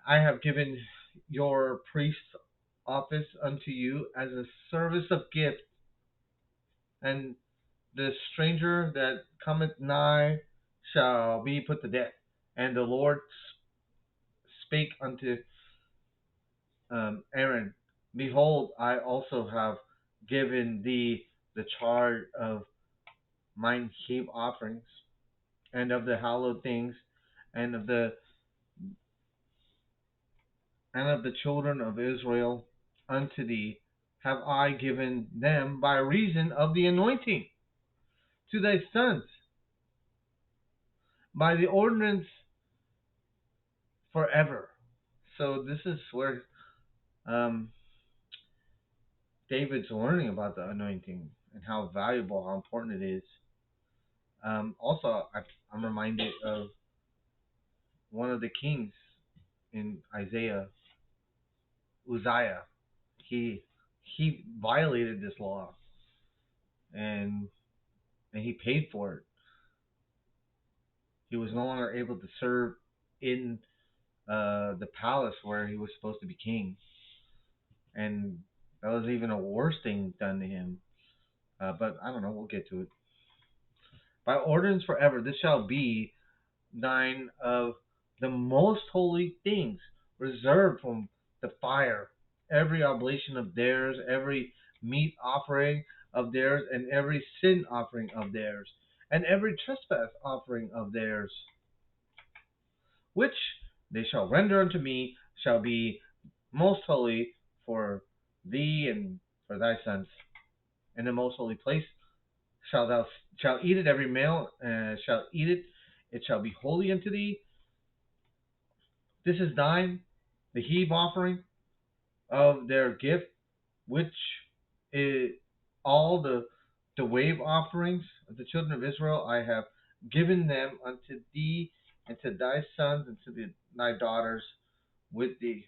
I have given your priest office unto you as a service of gift, and the stranger that cometh nigh shall be put to death. And the Lord spake unto Aaron, behold, I also have given thee the charge of mine heap offerings, and of the hallowed things, and of the children of Israel unto thee have I given them by reason of the anointing to thy sons, by the ordinance forever. So this is where David's learning about the anointing and how valuable, how important it is. Also, I'm reminded of one of the kings in Isaiah, Uzziah. He violated this law, and he paid for it. He was no longer able to serve in the palace where he was supposed to be king, and that was even a worse thing done to him. But I don't know. We'll get to it. By ordinance forever, this shall be thine of the most holy things, reserved from the fire, every oblation of theirs, every meat offering of theirs, and every sin offering of theirs, and every trespass offering of theirs, which they shall render unto me, shall be most holy for thee and for thy sons. In the most holy place shall eat it, every male shall eat it. It shall be holy unto thee. This is thine, the heave offering of their gift, which is all the wave offerings of the children of Israel. I have given them unto thee and to thy sons and to thy daughters with thee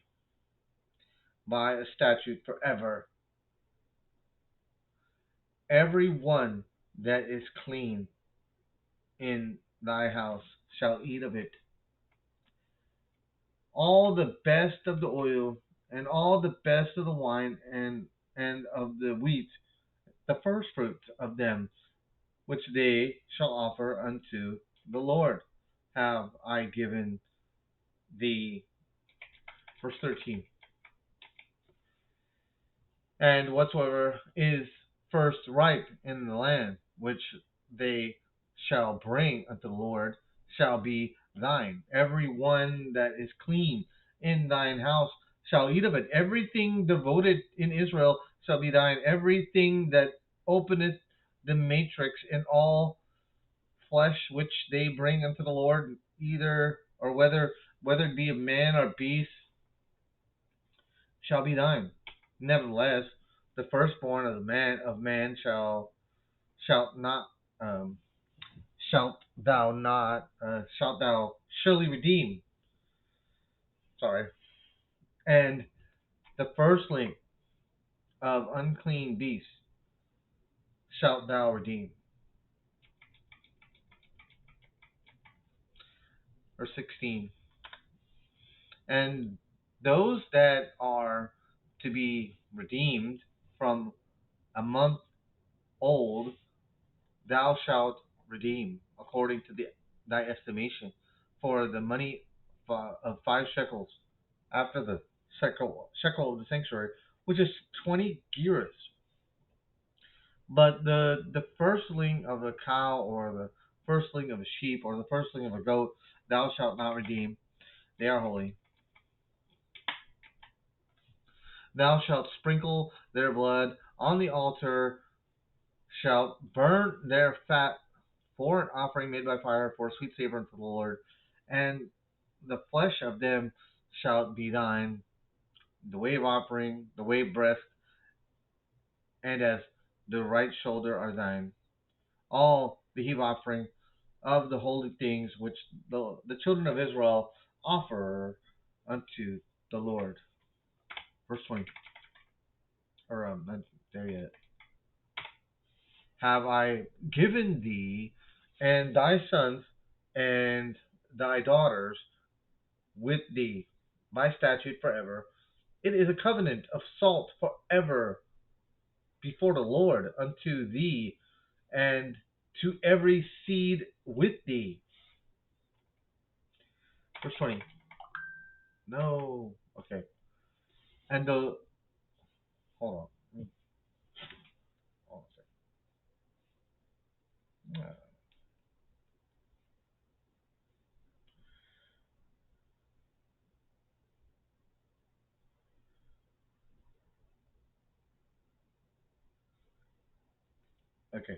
by a statute forever. Every one that is clean in thy house shall eat of it. All the best of the oil, and all the best of the wine, and of the wheat, the first fruits of them, which they shall offer unto the Lord, have I given thee. Verse 13. And whatsoever is first ripe in the land, which they shall bring unto the Lord, shall be thine. Every one that is clean in thine house shall eat of it. Everything devoted in Israel shall be thine. Everything that openeth the matrix in all flesh which they bring unto the Lord, either or whether it be of man or beast, shall be thine. Nevertheless, the firstborn of man shalt not shalt thou surely redeem. Sorry. And the firstling of unclean beasts shalt thou redeem. Verse 16. And those that are to be redeemed from a month old, thou shalt redeem according to thy estimation, for the money of 5 shekels, after the shekel of the sanctuary, which is 20 gerahs. But the firstling of a cow, or the firstling of a sheep, or the firstling of a goat, thou shalt not redeem. They are holy. Thou shalt sprinkle their blood on the altar, shalt burn their fat for an offering made by fire, for a sweet savor unto the Lord. And the flesh of them shall be thine, the wave offering, the wave breast, and as the right shoulder are thine. All the heave offering of the holy things which the children of Israel offer unto the Lord. Verse 20. Or not there yet. Have I given thee and thy sons and thy daughters with thee by statute forever. It is a covenant of salt forever before the Lord unto thee and to every seed with thee. Verse 20. No. Okay. And the... Hold on. Hold on a second. Okay.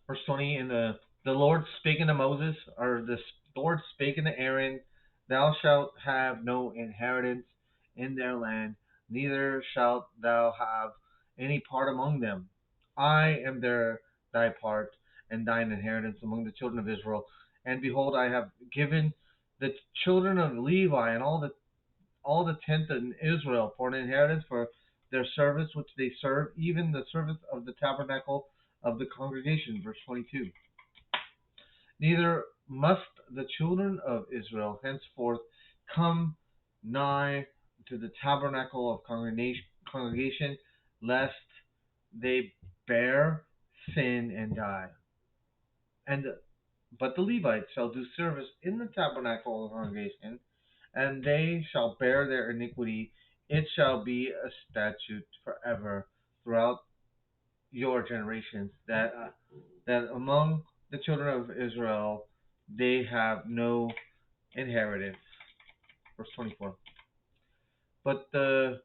Verse 20, and the Lord spake unto Moses, or the Lord spake unto Aaron, thou shalt have no inheritance in their land, neither shalt thou have any part among them. I am thy part and thine inheritance among the children of Israel. And behold, I have given the children of Levi and all the tenth in Israel for an inheritance for their service which they serve, even the service of the tabernacle of the congregation. Verse 22. Neither must the children of Israel henceforth come nigh to the tabernacle of congregation, lest they bear sin and die. But the Levites shall do service in the tabernacle of the congregation, and they shall bear their iniquity. It shall be a statute forever throughout your generations, that among the children of Israel they have no inheritance. Verse 24. But the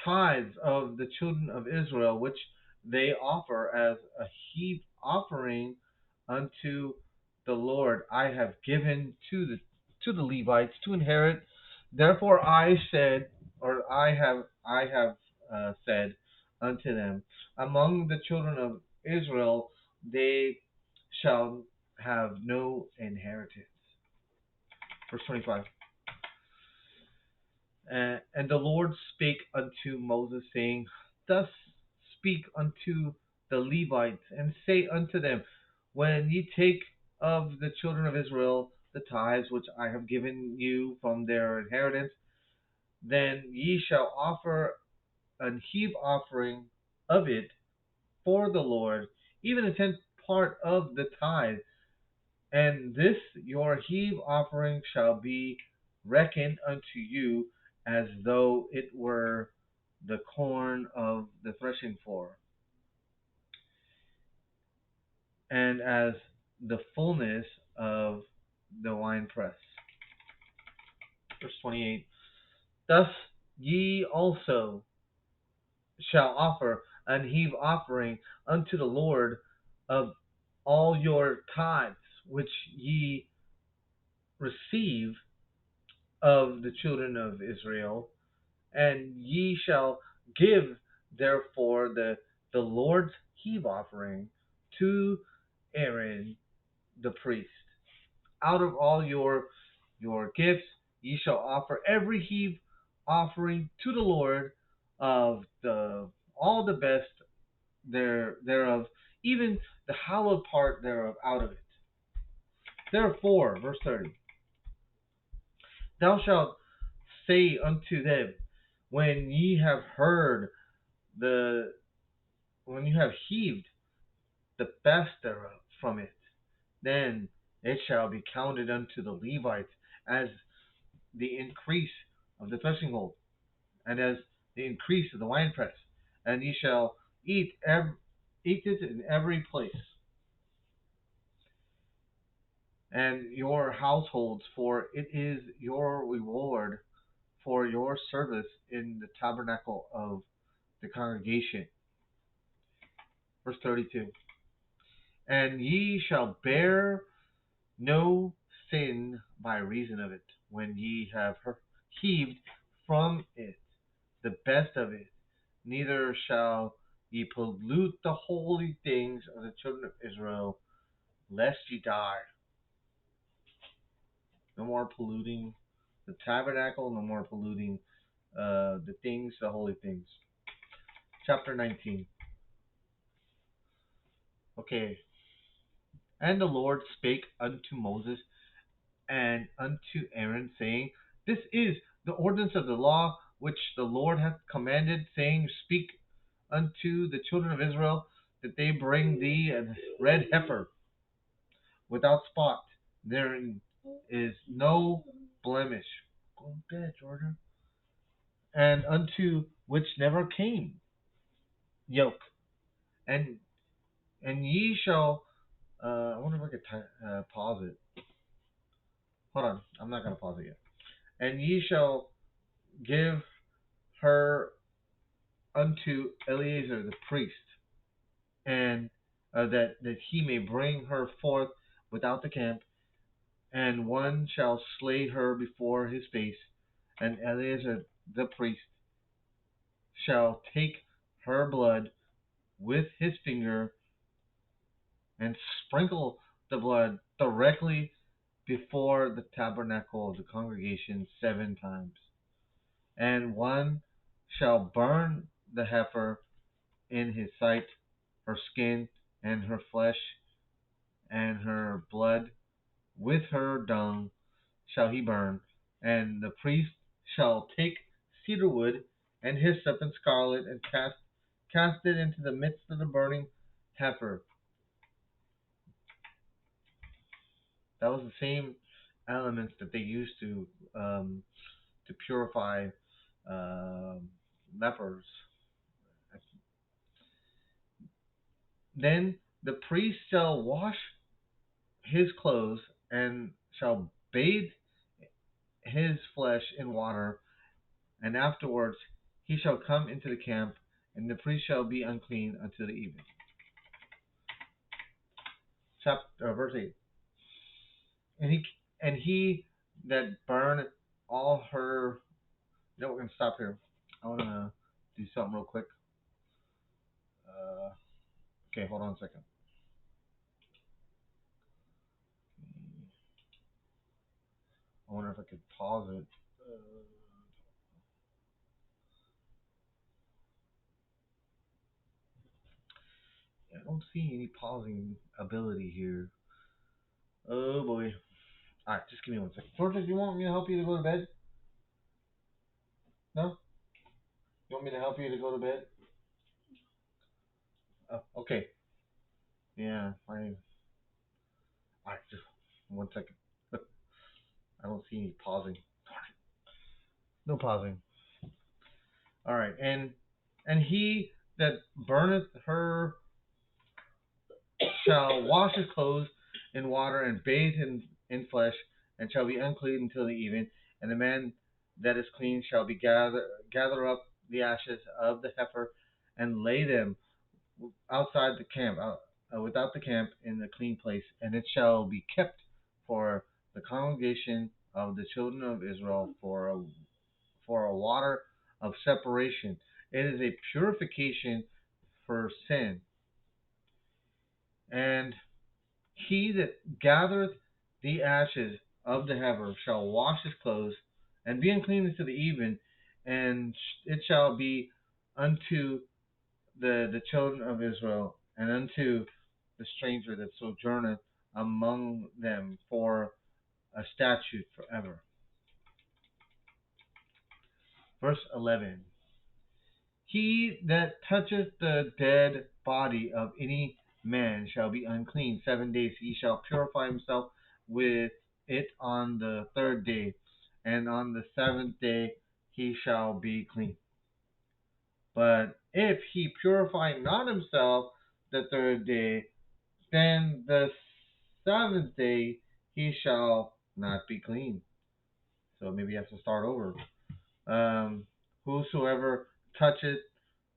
tithes of the children of Israel, which they offer as a heap offering unto the Lord, I have given to the Levites to inherit. Therefore I said, or I have said unto them, among the children of Israel they shall have no inheritance. Verse 25. And the Lord spake unto Moses, saying, thus speak unto the Levites, and say unto them, when ye take of the children of Israel the tithes which I have given you from their inheritance, then ye shall offer an heave offering of it for the Lord, even a tenth part of the tithe. And this your heave offering shall be reckoned unto you as though it were the corn of the threshing floor, and as the fullness of the winepress. Verse 28. Thus ye also shall offer an heave offering unto the Lord of all your tithes which ye receive of the children of Israel, and ye shall give therefore the Lord's heave offering to Aaron the priest. Out of all your gifts ye shall offer every heave offering to the Lord of all the best thereof, even the hallowed part thereof out of it. Therefore, verse 30, thou shalt say unto them, when ye have heard when you have heaved the best thereof from it, then it shall be counted unto the Levites as the increase of the threshing and as the increase of the winepress, and ye shall eat it in every place, and your households, for it is your reward for your service in the tabernacle of the congregation. Verse 32, and ye shall bear no sin by reason of it, when ye have heaved from it the best of it, neither shall ye pollute the holy things of the children of Israel, lest ye die. No more polluting the tabernacle, no more polluting the things, the holy things. Chapter 19. Okay. And the Lord spake unto Moses and unto Aaron, saying, this is the ordinance of the law which the Lord hath commanded, saying, speak unto the children of Israel, that they bring thee a red heifer without spot, therein is no blemish. Go to bed, Georgia. And unto which never came yoke. And ye shall, I wonder if I could pause it. Hold on, I'm not going to pause it yet. And ye shall give her unto Eleazar the priest, and that he may bring her forth without the camp, and one shall slay her before his face, and Eleazar the priest shall take her blood with his finger and sprinkle the blood directly before the tabernacle of the congregation 7 times. And one shall burn the heifer in his sight, her skin and her flesh and her blood with her dung shall he burn. And the priest shall take cedar wood and hyssop and scarlet, and cast it into the midst of the burning heifer. That was the same elements that they used to purify lepers. Then the priest shall wash his clothes, and shall bathe his flesh in water, and afterwards he shall come into the camp, and the priest shall be unclean until the evening. Verse 8. And he that burneth all her. No, we're gonna stop here. I wanna do something real quick. Okay, hold on a second. I wonder if I could pause it. I don't see any pausing ability here. Oh boy. Alright, just give me 1 second. Georgia, do you want me to help you to go to bed? No? You want me to help you to go to bed? Oh, okay. Yeah, fine. Alright, just 1 second. I don't see any pausing. No pausing. Alright, and he that burneth her shall wash his clothes in water, and bathe him in flesh, and shall be unclean until the evening. And the man that is clean shall be gather up the ashes of the heifer, and lay them outside the camp, without the camp, in a clean place, and it shall be kept for the congregation of the children of Israel for a water of separation. It is a purification for sin. And he that gathereth the ashes of the heifer shall wash his clothes, and be unclean unto the even, and it shall be unto the children of Israel, and unto the stranger that sojourneth among them for a statute forever. Verse 11. He that toucheth the dead body of any man shall be unclean 7 days. He shall purify himself with it on the 3rd day, and on the 7th day he shall be clean. But if he purify not himself the 3rd day, then the 7th day he shall not be clean. So maybe he has to start over. Whosoever toucheth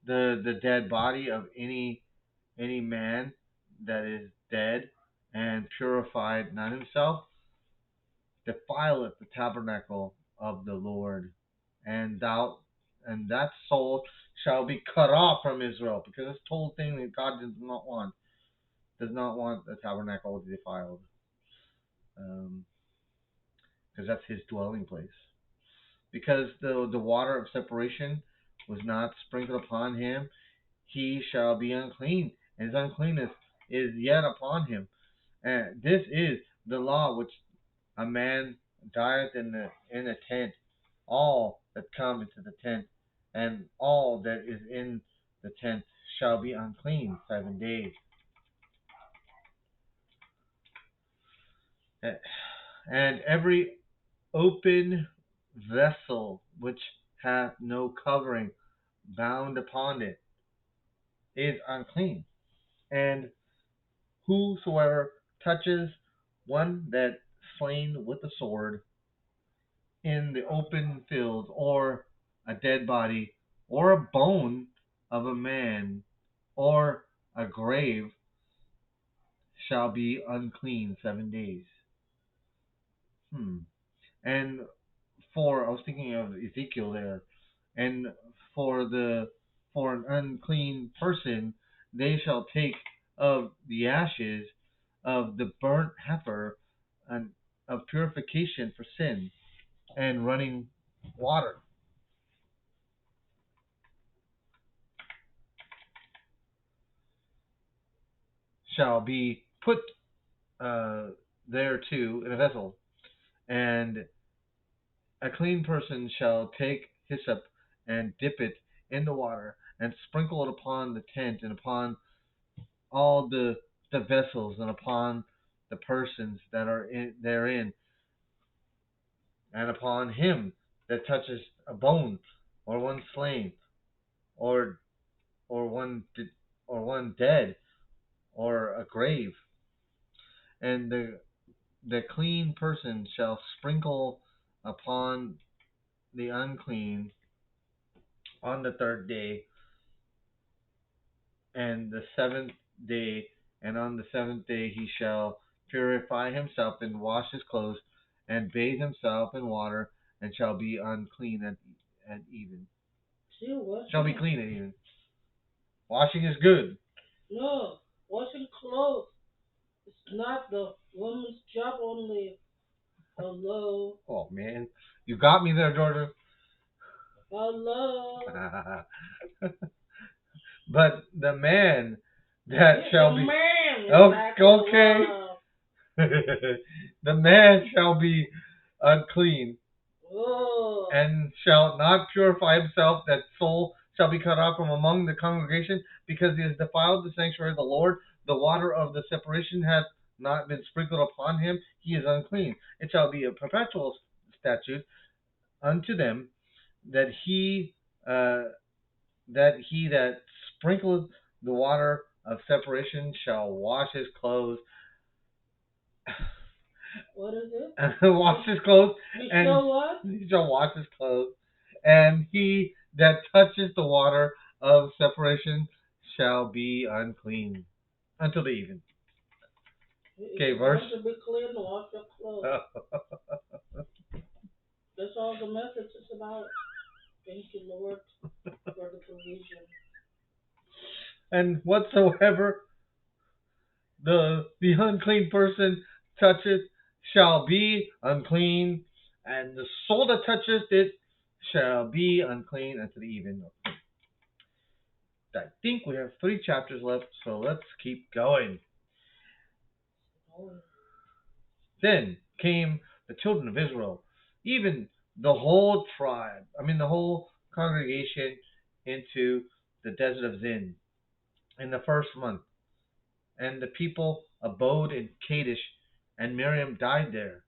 the dead body of any man that is dead, and purified not himself, defileth the tabernacle of the Lord, and that soul shall be cut off from Israel, because this whole thing that God does not want the tabernacle to be defiled, because that's his dwelling place. Because the water of separation was not sprinkled upon him, he shall be unclean, and his uncleanness is yet upon him. And this is the law which a man dieth in a tent. All that come into the tent, and all that is in the tent, shall be unclean 7 days. And every open vessel which hath no covering bound upon it is unclean. And whosoever touches one that slain with the sword in the open field, or a dead body, or a bone of a man, or a grave, shall be unclean 7 days. And I was thinking of Ezekiel there, and for an unclean person, they shall take of the ashes of the burnt heifer, and of purification for sin, and running water. Shall be put thereto in a vessel, and a clean person shall take hyssop and dip it in the water, and sprinkle it upon the tent, and upon all the vessels, and upon the persons that are therein, and upon him that touches a bone, or one slain, or one dead, or a grave. And the clean person shall sprinkle upon the unclean on the 3rd day, and the 7th day, and on the 7th day he shall purify himself, and wash his clothes, and bathe himself in water, and shall be unclean at even. Shall be clean at even. Washing is good. No, washing clothes. It's not the woman's job only. Hello. Oh man, you got me there, Jordan. Hello. But the man that shall be man. okay. The man shall be unclean, and shall not purify himself. That soul shall be cut off from among the congregation, because he has defiled the sanctuary of the Lord. The water of the separation hath not been sprinkled upon him. He is unclean. It shall be a perpetual statute unto them, that he that sprinkleth the water of separation shall wash his clothes. What is it? Wash his clothes. He shall what? He shall wash his clothes. And he that touches the water of separation shall be unclean until the even. Okay, If you verse. want to be clean, wash your clothes. That's all the message is about. Thank you, Lord, for the provision. And whatsoever the unclean person toucheth shall be unclean, and the soul that toucheth it shall be unclean unto the even. I think we have 3 chapters left, so let's keep going. Oh, Then came the children of Israel, even the whole tribe, the whole congregation, into the desert of Zin in the first month. And the people abode in Kadesh, and Miriam died there,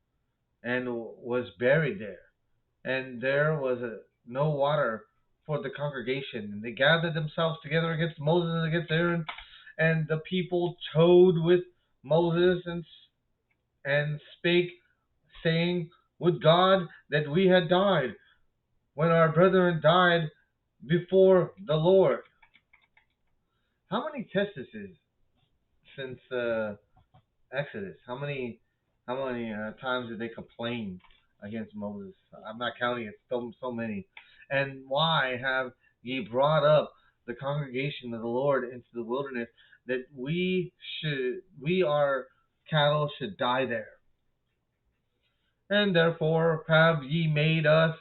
and was buried there. And there was no water for the congregation. And they gathered themselves together against Moses and against Aaron, and the people told with Moses and spake, saying, Would God that we had died when our brethren died before the Lord. How many testices since Exodus? How many times did they complain against Moses? I'm not counting it. So many. And why have ye brought up the congregation of the Lord into the wilderness, that our cattle should die there? And therefore have ye made us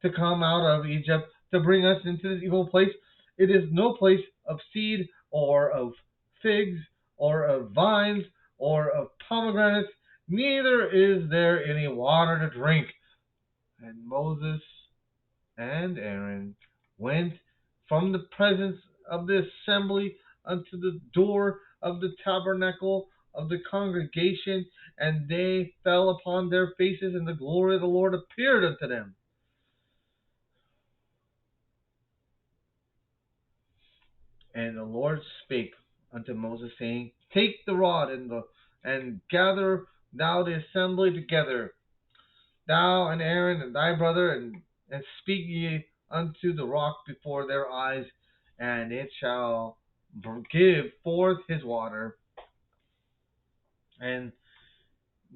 to come out of Egypt, to bring us into this evil place. It is no place of seed, or of figs, or of vines, or of pomegranates, neither is there any water to drink. And Moses and Aaron went from the presence of the assembly unto the door of the tabernacle of the congregation, and they fell upon their faces, and the glory of the Lord appeared unto them. And the Lord spake unto Moses, saying, Take the rod and gather thou the assembly together, thou and Aaron and thy brother, and speak ye unto the rock before their eyes, and it shall give forth his water, and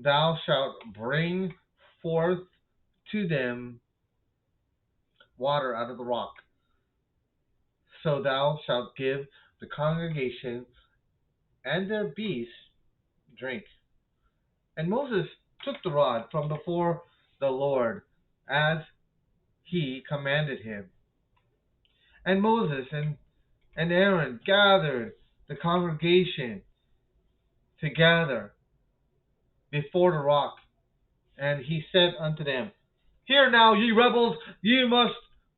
thou shalt bring forth to them water out of the rock. So thou shalt give the congregation and their beasts drink. And Moses took the rod from before the Lord, as he commanded him. And Moses and Aaron gathered the congregation together before the rock. And he said unto them, Hear now, ye rebels, ye must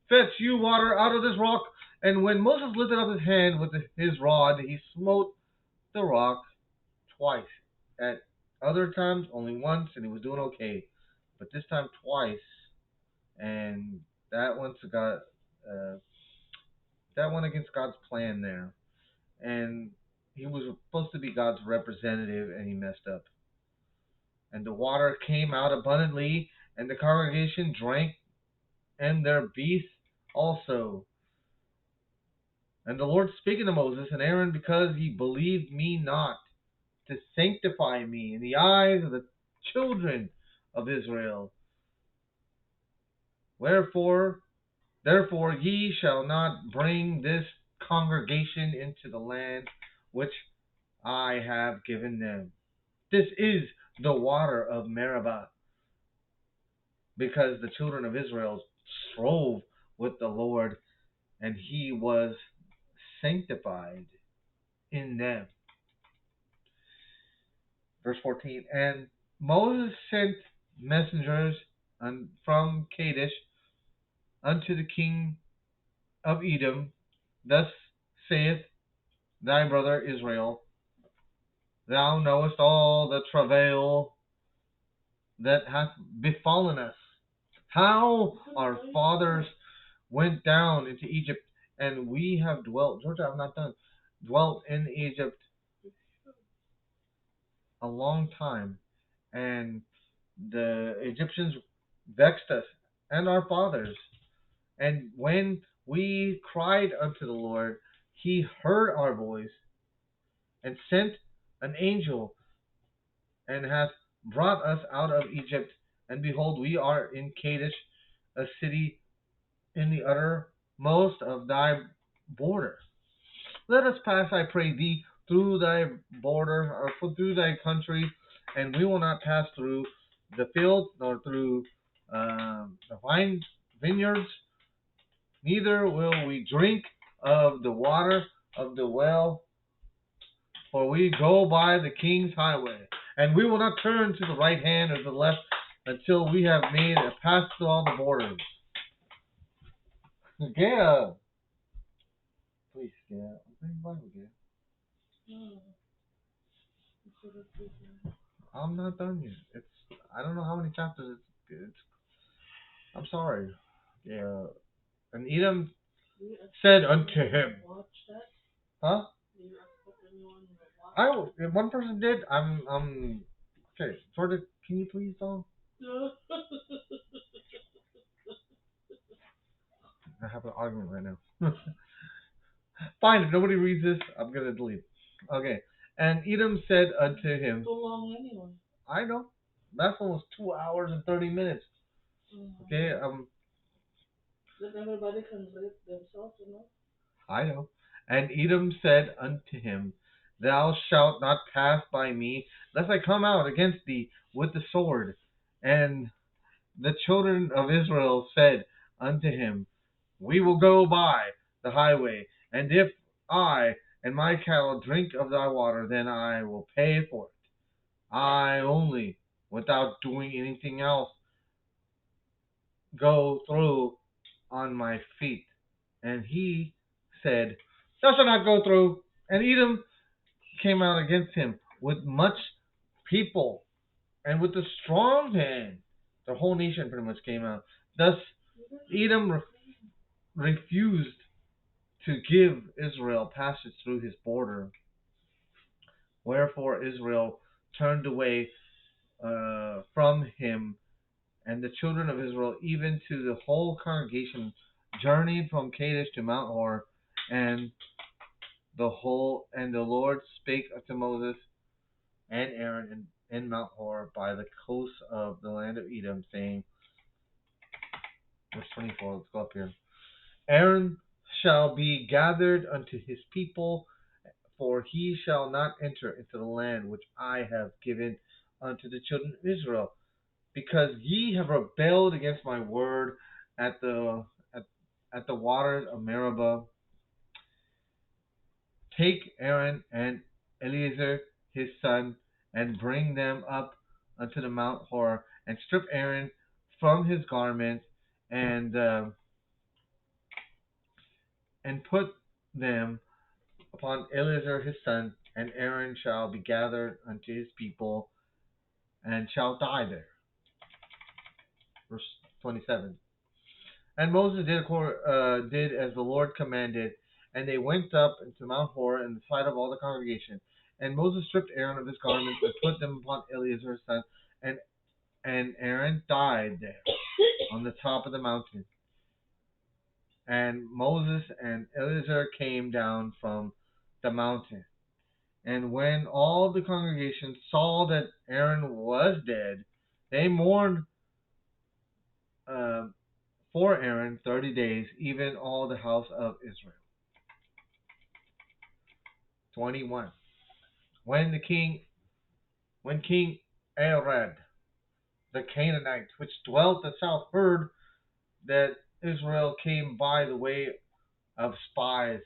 fetch you water out of this rock. And when Moses lifted up his hand with his rod, he smote the rock twice. At other times, only once, and he was doing okay. But this time, twice. And that went against God's plan there. And he was supposed to be God's representative, and he messed up. And the water came out abundantly, and the congregation drank, and their beasts also. And the Lord spake unto Moses and Aaron, because ye believed me not, to sanctify me in the eyes of the children of Israel. Therefore ye shall not bring this congregation into the land which I have given them. This is the water of Meribah, because the children of Israel strove with the Lord, and he was sanctified in them. Verse 14, and Moses sent messengers from Kadesh unto the king of Edom. Thus saith thy brother Israel, Thou knowest all the travail that hath befallen us, how our fathers went down into Egypt, and we have dwelt, Georgia, I'm not done, dwelt in Egypt a long time, and the Egyptians vexed us and our fathers. And when We cried unto the Lord, he heard our voice, and sent an angel, and hath brought us out of Egypt. And behold, we are in Kadesh, a city in the uttermost of thy border. Let us pass, I pray thee, through thy border, or through thy country, and we will not pass through the fields, nor through the vineyards, neither will we drink of the water of the well, for we go by the king's highway, and we will not turn to the right hand or the left until we have made a pass through all the borders. Yeah. Please, yeah. I'm playing Bible again. I'm not done yet. I don't know how many chapters it's I'm sorry. Yeah. And Edom said unto him, huh? One person did. I'm okay. Sort of. Can you please don't? I have an argument right now. Fine. If nobody reads this, I'm gonna delete it. Okay. And Edom said unto him, So long anyway. I know. That's almost 2 hours and 30 minutes. Okay. That everybody can live themselves, you know. I know. And Edom said unto him, Thou shalt not pass by me, lest I come out against thee with the sword. And the children of Israel said unto him, We will go by the highway, and if I and my cattle drink of thy water, then I will pay for it. I only, without doing anything else, go through on my feet. And he said, Thou shalt not go through. And Edom came out against him with much people and with a strong hand. The whole nation pretty much came out. Thus Edom refused to give Israel passage through his border. Wherefore Israel turned away from him, and the children of Israel, even to the whole congregation, journeyed from Kadesh to Mount Hor, and the Lord spake unto Moses and Aaron in Mount Hor by the coast of the land of Edom, saying, verse 24, let's go up here. Aaron shall be gathered unto his people, for he shall not enter into the land which I have given unto the children of Israel, because ye have rebelled against my word at the waters of Meribah. Take Aaron and Eleazar his son, and bring them up unto the Mount Hor, and strip Aaron from his garments, and put them upon Eleazar his son, and Aaron shall be gathered unto his people, and shall die there. Verse 27. And Moses did as the Lord commanded, and they went up into Mount Hor in the sight of all the congregation. And Moses stripped Aaron of his garments and put them upon Eleazar his son, and Aaron died there on the top of the mountain. And Moses and Eleazar came down from the mountain. And when all the congregation saw that Aaron was dead, they mourned for Aaron 30 days, even all the house of Israel. 21. When King Arad, the Canaanite, which dwelt at the south, heard that Israel came by the way of spies,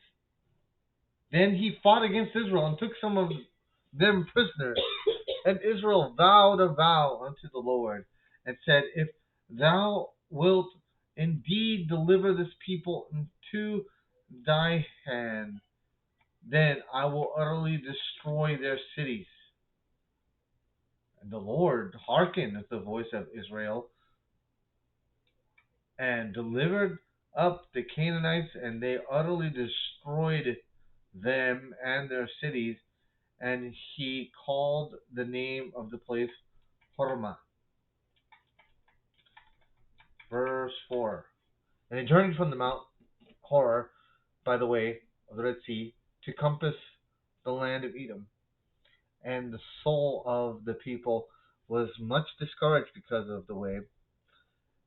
then he fought against Israel and took some of them prisoners. And Israel vowed a vow unto the Lord, and said, If thou wilt indeed deliver this people into thy hand, then I will utterly destroy their cities. And the Lord hearkened at the voice of Israel, and delivered up the Canaanites, and they utterly destroyed them and their cities. And he called the name of the place Hormah. Verse 4. And they journeyed from the Mount Horror by the way of the Red Sea to compass the land of Edom. And the soul of the people was much discouraged because of the way.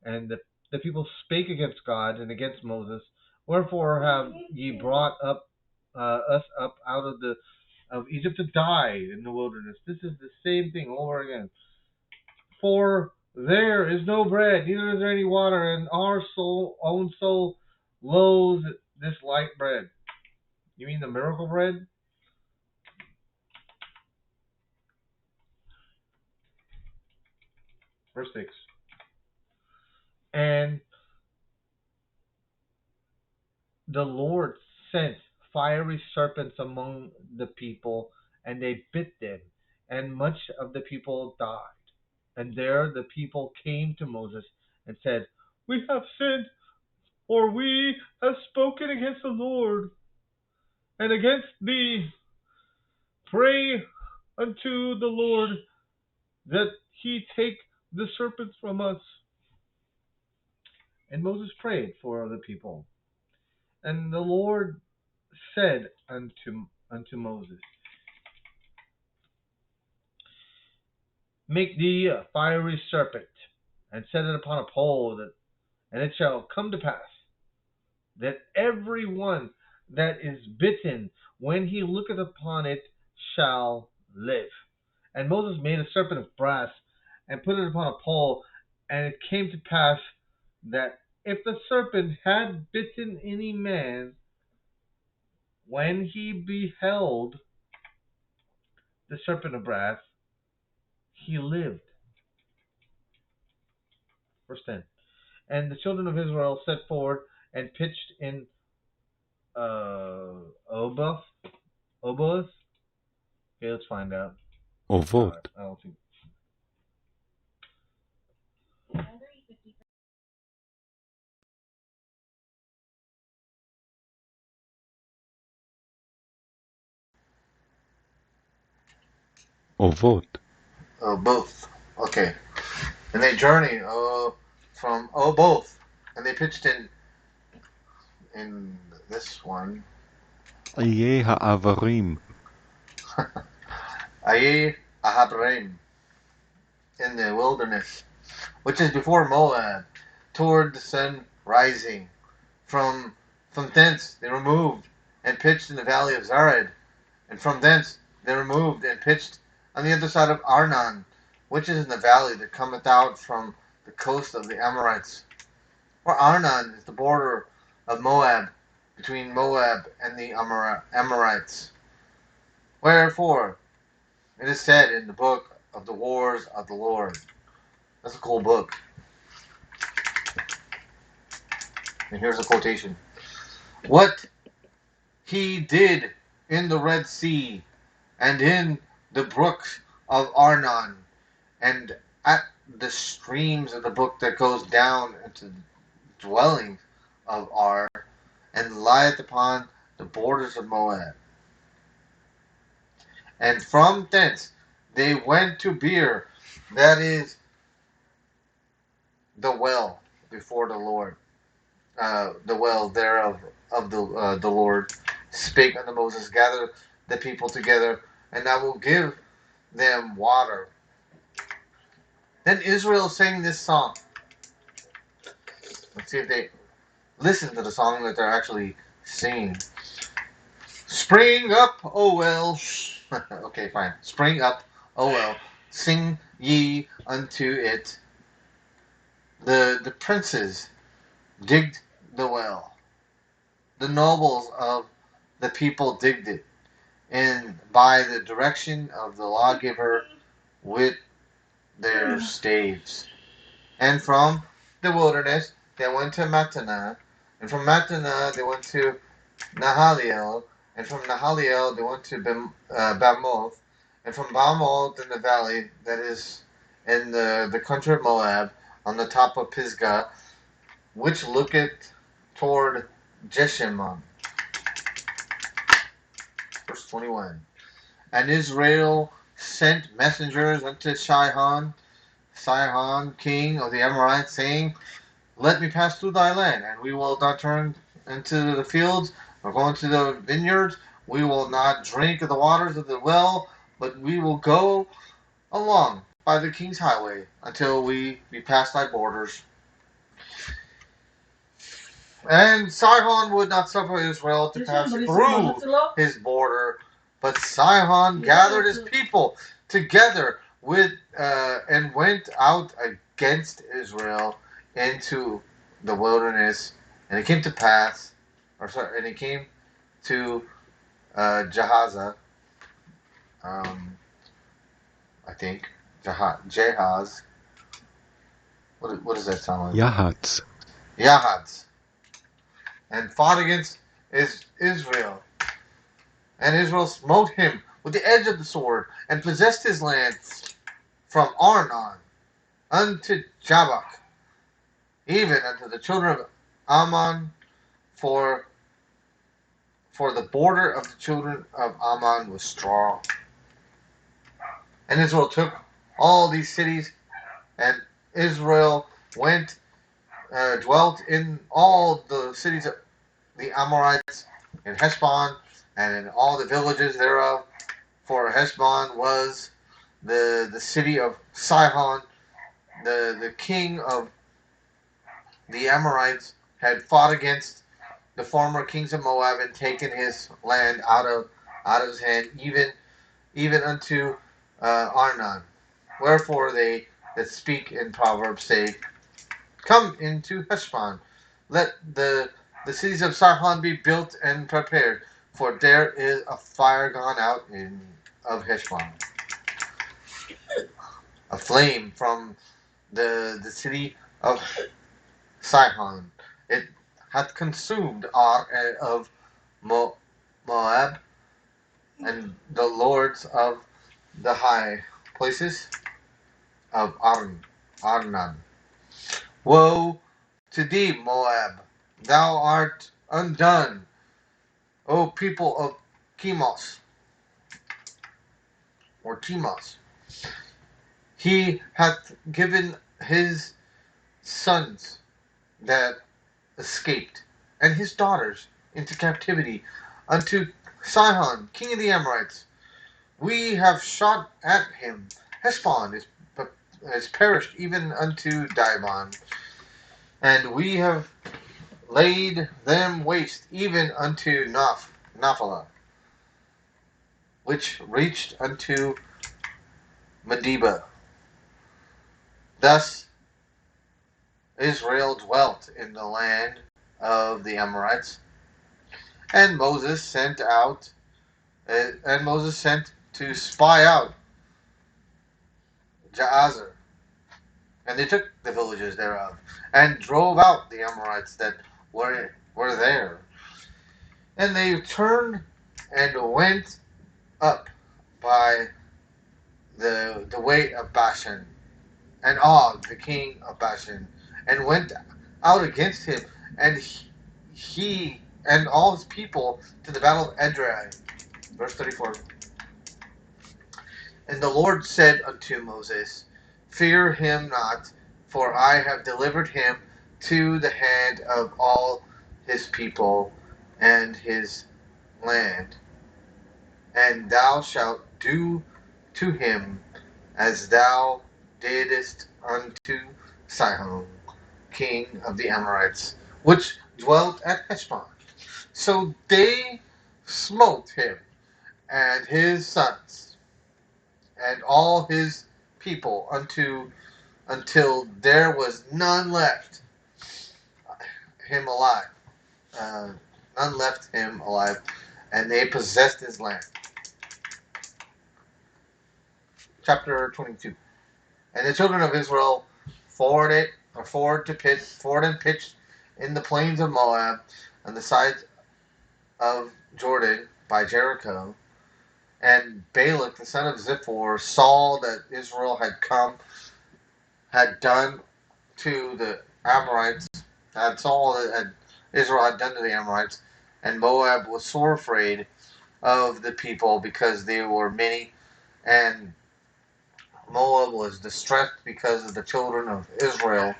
And the people spake against God and against Moses. Wherefore have ye brought up us up out of Egypt to die in the wilderness? This is the same thing over again. For there is no bread, neither is there any water, and our own soul loathes this light bread. You mean the miracle bread? Verse 6. And the Lord sent fiery serpents among the people, and they bit them, and much of the people died. And there the people came to Moses and said, We have sinned, for we have spoken against the Lord and against thee. Pray unto the Lord that he take the serpents from us. And Moses prayed for the people. And the Lord said unto Moses, Make thee a fiery serpent, and set it upon a pole, and it shall come to pass that every one that is bitten, when he looketh upon it, shall live. And Moses made a serpent of brass, and put it upon a pole, and it came to pass that if the serpent had bitten any man, when he beheld the serpent of brass, he lived. Verse 10. And the children of Israel set forward and pitched in Oboth. Okay, let's find out. Ovot. I don't think. Ovot. Both. Okay. And they journeyed from both. And they pitched in this one. Iye ha'avarim. Aye Ahabrim, in the wilderness, which is before Moab, toward the sun rising. From thence they removed and pitched in the valley of Zared, and from thence they removed and pitched on the other side of Arnon, which is in the valley that cometh out from the coast of the Amorites. For Arnon is the border of Moab, between Moab and the Amorites. Wherefore, it is said in the book of the wars of the Lord. That's a cool book. And here's a quotation. What he did in the Red Sea and in the brooks of Arnon and at the streams of the brook that goes down into the dwellings of Ar and lieth upon the borders of Moab. And from thence they went to Beer, that is the well before the Lord. The well thereof of the Lord spake unto Moses, gather the people together, and I will give them water. Then Israel sang this song. Let's see if they listen to the song that they're actually singing. Spring up, O well. Okay, fine. Spring up, O well. Sing ye unto it. The princes digged the well. The nobles of the people digged it, and by the direction of the lawgiver with their staves. And from the wilderness they went to Mattanah, and from Mattanah they went to Nahaliel, and from Nahaliel they went to Bamoth, and from Bamoth in the valley that is in the country of Moab, on the top of Pisgah, which looketh toward Jeshimon. Verse 21. And Israel sent messengers unto Sihon, king of the Amorites, saying, Let me pass through thy land, and we will not turn into the fields, or go into the vineyards. We will not drink of the waters of the well, but we will go along by the king's highway until we be past thy borders. And Sihon would not suffer Israel to pass through his border, but Sihon gathered his people together and went out against Israel into the wilderness. And it came to pass, and it came to Jahaza, I think Jahaz. What does that sound like? Yahats. Yahaz, and fought against Israel. And Israel smote him with the edge of the sword, and possessed his land from Arnon unto Jabbok, even unto the children of Ammon, for the border of the children of Ammon was strong. And Israel took all these cities, and Israel dwelt in all the cities of the Amorites, in Heshbon, and in all the villages thereof. For Heshbon was the city of Sihon, the king of the Amorites, had fought against the former kings of Moab and taken his land out of his hand, even unto Arnon. Wherefore they that speak in Proverbs say, "Come into Heshbon, let the cities of Sihon be built and prepared, for there is a fire gone out of Heshbon, a flame from the city of Sihon. It hath consumed Ar of Moab, and the lords of the high places of Arnon. Woe to thee, Moab! Thou art undone, O people of Chemos, or Chemos. He hath given his sons that escaped, and his daughters into captivity unto Sihon, king of the Amorites. We have shot at him. Heshbon is perished even unto Dibon, and we have laid them waste even unto Naphtali, which reached unto Medeba. Thus Israel dwelt in the land of the Amorites, and Moses sent to spy out Jazer, and they took the villages thereof, and drove out the Amorites that were there. And they turned and went up by the way of Bashan, and Og, the king of Bashan, and went out against him, and he and all his people to the battle of Edrei. Verse 34. And the Lord said unto Moses, Fear him not, for I have delivered him to the hand of all his people and his land. And thou shalt do to him as thou didst unto Sihon, king of the Amorites, which dwelt at Heshbon. So they smote him and his sons and all his people until there was none left him alive. None left him alive, and they possessed his land. Chapter 22. And the children of Israel forward and pitched in the plains of Moab, on the sides of Jordan by Jericho. And Balak the son of Zippor saw that Israel had done to the Amorites, Israel had done to the Amorites, and Moab was sore afraid of the people because they were many, and Moab was distressed because of the children of Israel.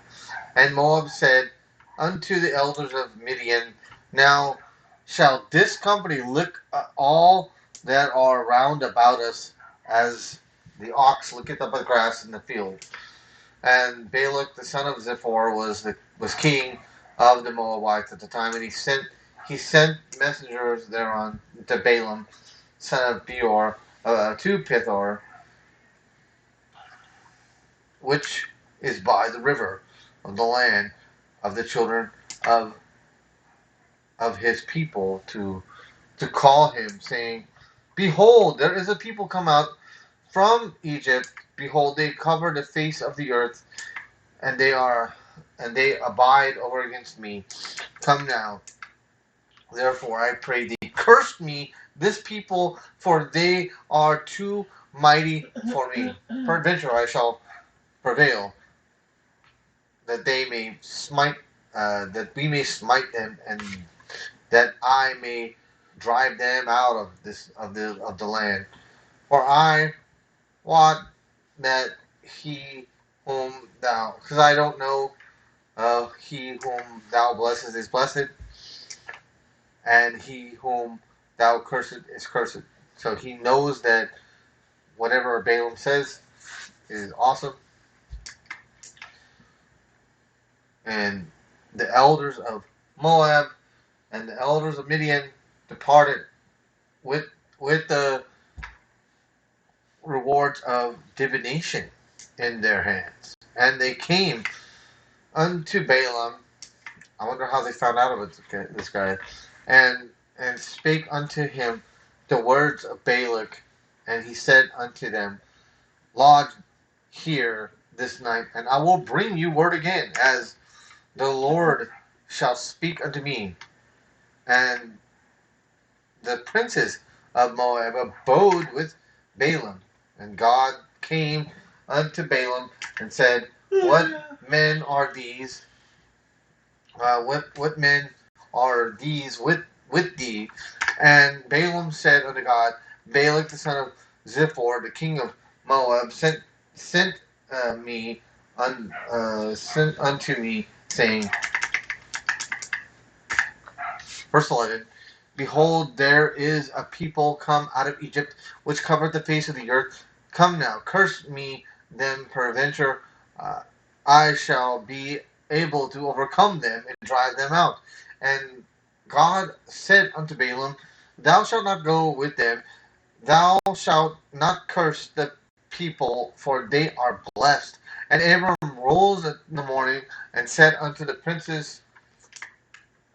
And Moab said unto the elders of Midian, Now shall this company look at all that are round about us, as the ox looketh up at grass in the field. And Balak the son of Ziphor was king of the Moabites at the time, and he sent messengers thereon to Balaam son of Beor to Pithor, which is by the river of the land of the children of his people, to call him, saying, Behold, there is a people come out from Egypt. Behold, they cover the face of the earth, and they abide over against me. Come now, therefore I pray thee, curse me this people, for they are too mighty for me. Peradventure I shall prevail, that we may smite them, and that I may drive them out of the land. For I wot that he whom thou, because I don't know, he whom thou blessest is blessed, and he whom thou cursed is cursed. So he knows that whatever Balaam says is awesome. And the elders of Moab and the elders of Midian departed with the rewards of divination in their hands. And they came unto Balaam. I wonder how they found out about this guy. And spake unto him the words of Balak. And he said unto them, Lodge here this night, and I will bring you word again, as the Lord shall speak unto me. And the princes of Moab abode with Balaam. And God came unto Balaam and said, What men are these? What men are these with thee? And Balaam said unto God, Balak the son of Ziphor, the king of Moab, sent unto me, saying, verse 11, Behold, there is a people come out of Egypt, which covered the face of the earth. Come now, curse me them, peradventure I shall be able to overcome them and drive them out. And God said unto Balaam, Thou shalt not go with them, thou shalt not curse the people, for they are blessed. And Abram rose in the morning and said unto the princes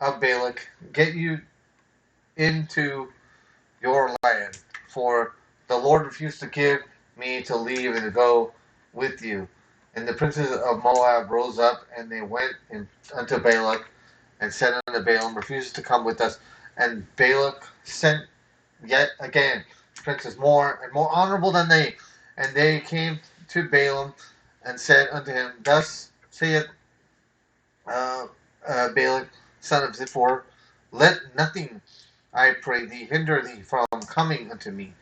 of Balak, Get you into your land, for the Lord refused to give me to leave and to go with you. And the princes of Moab rose up, and they went unto Balak, and said unto Balaam, Refuse to come with us. And Balak sent yet again princes more and more honorable than they. And they came to Balaam, and said unto him, Thus saith Balak, son of Ziphor, Let nothing, I pray thee, hinder thee from coming unto me,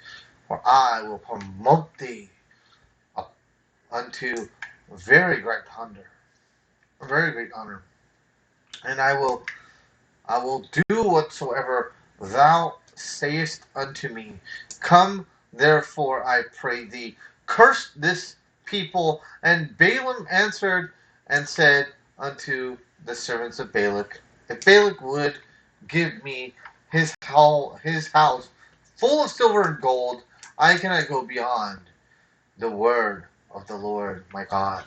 for I will promote thee up unto very great honor, and I will do whatsoever thou sayest unto me. Come therefore, I pray thee, curse this people. And Balaam answered and said unto the servants of Balak, If Balak would give me his house full of silver and gold, I cannot go beyond the word of the Lord my God,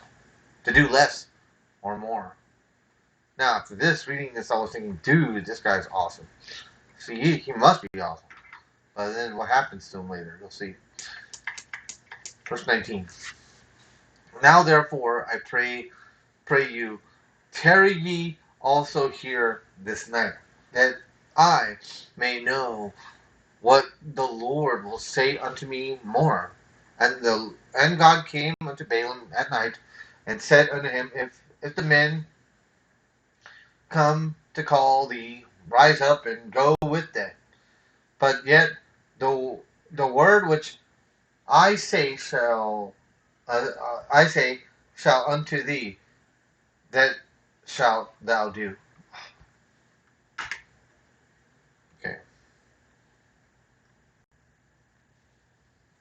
to do less or more. Now, after this, reading this, I was thinking, dude, this guy's awesome. See, he must be awesome. But then what happens to him later? You'll see. Verse 19. Now, therefore, I pray you, tarry ye also here this night, that I may know what the Lord will say unto me more. And God came unto Balaam at night, and said unto him, If the men come to call thee, rise up and go with them. But yet the word which I say shall unto thee, that shalt thou do.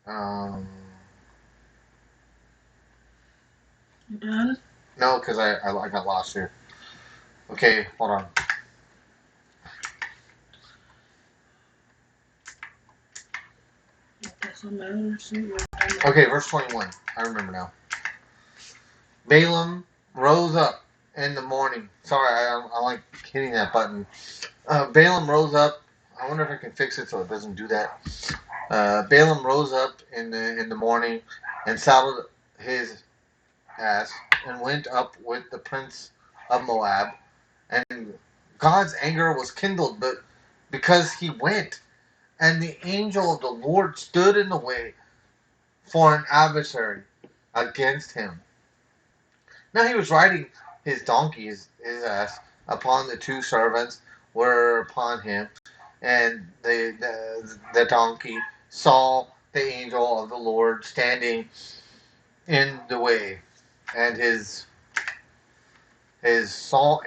Um, You done? no, because I got lost here. Okay, hold on. That's on the receiver. Okay, verse 21. I remember now. Balaam rose up in the morning. Sorry, I like hitting that button. Balaam rose up. I wonder if I can fix it so it doesn't do that. Balaam rose up in the morning and saddled his ass and went up with the prince of Moab. And God's anger was kindled, but because he went, and the angel of the Lord stood in the way for an adversary against him. Now he was riding his donkey, his ass, upon the two servants were upon him, and the donkey saw the angel of the Lord standing in the way, and his sword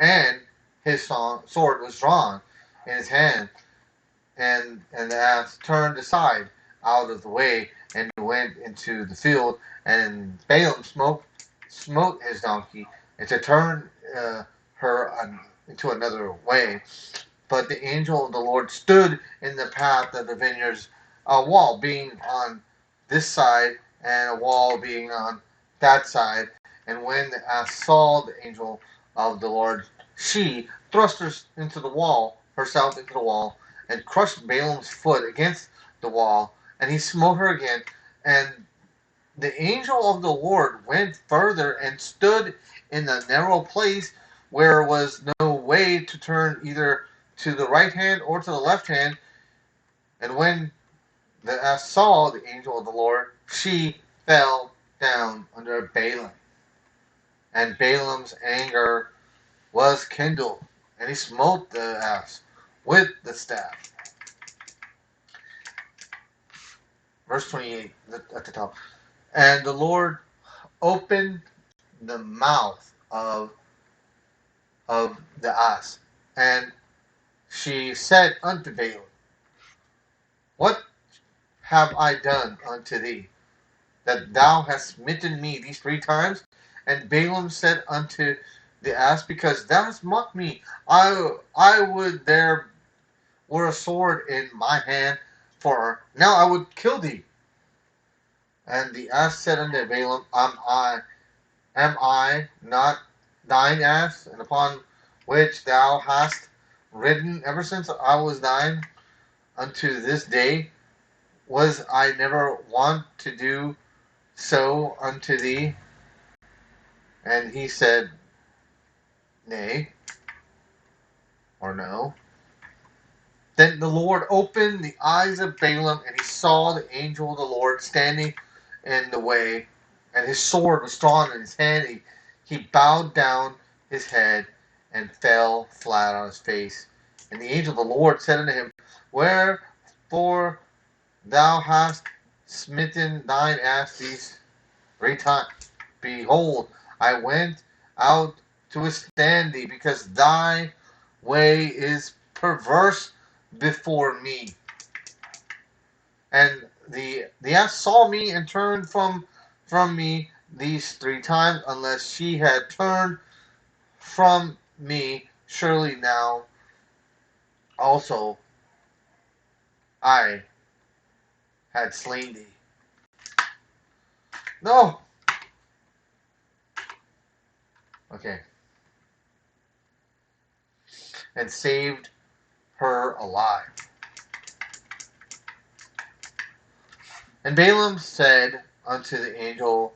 was drawn in his hand, and the ass turned aside out of the way and went into the field, and Balaam smote his donkey and to turn her into another way. But the angel of the Lord stood in the path of the vineyards, a wall being on this side and a wall being on that side. And when the ass saw the angel of the Lord, she thrust herself into the wall, and crushed Balaam's foot against the wall, and he smote her again. And the angel of the Lord went further and stood in the narrow place where was no way to turn either to the right hand or to the left hand. And when the ass saw the angel of the Lord, she fell down under Balaam. And Balaam's anger was kindled, and he smote the ass with the staff. Verse 28 at the top. And the Lord opened the mouth of the ass, and she said unto Balaam, What have I done unto thee, that thou hast smitten me these 3 times? And Balaam said unto the ass, Because thou hast mocked me, I would there were a sword in my hand, for now I would kill thee. And the ass said unto Balaam, Am I not thine ass, and upon which thou hast ridden ever since I was thine unto this day? Was I never wont to do so unto thee? And he said, Nay, or no. Then the Lord opened the eyes of Balaam, and he saw the angel of the Lord standing in the way, and his sword was drawn in his hand. He bowed down his head and fell flat on his face. And the angel of the Lord said unto him, Wherefore thou hast smitten thine ass these 3 times? Behold, I went out to withstand thee, because thy way is perverse before me. And the ass saw me and turned from me these 3 times. Unless she had turned from me, surely now also I had slain thee. No. Okay. And saved her alive. And Balaam said unto the angel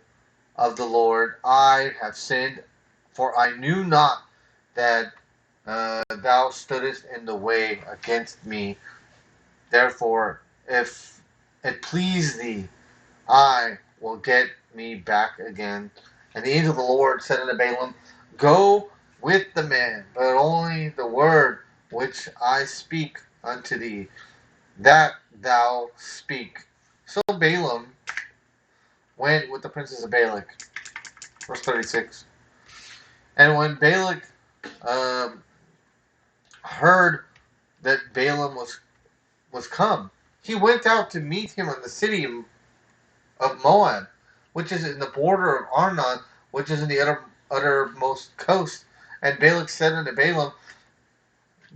of the Lord, I have sinned, for I knew not that thou stoodest in the way against me. Therefore, if it please thee, I will get me back again. And the angel of the Lord said unto Balaam, Go with the man, but only the word which I speak unto thee, that thou speak. So Balaam went with the princes of Balak. Verse 36. And when Balak heard that Balaam was come, he went out to meet him in the city of Moab, which is in the border of Arnon, which is in the uttermost coast. And Balak said unto Balaam,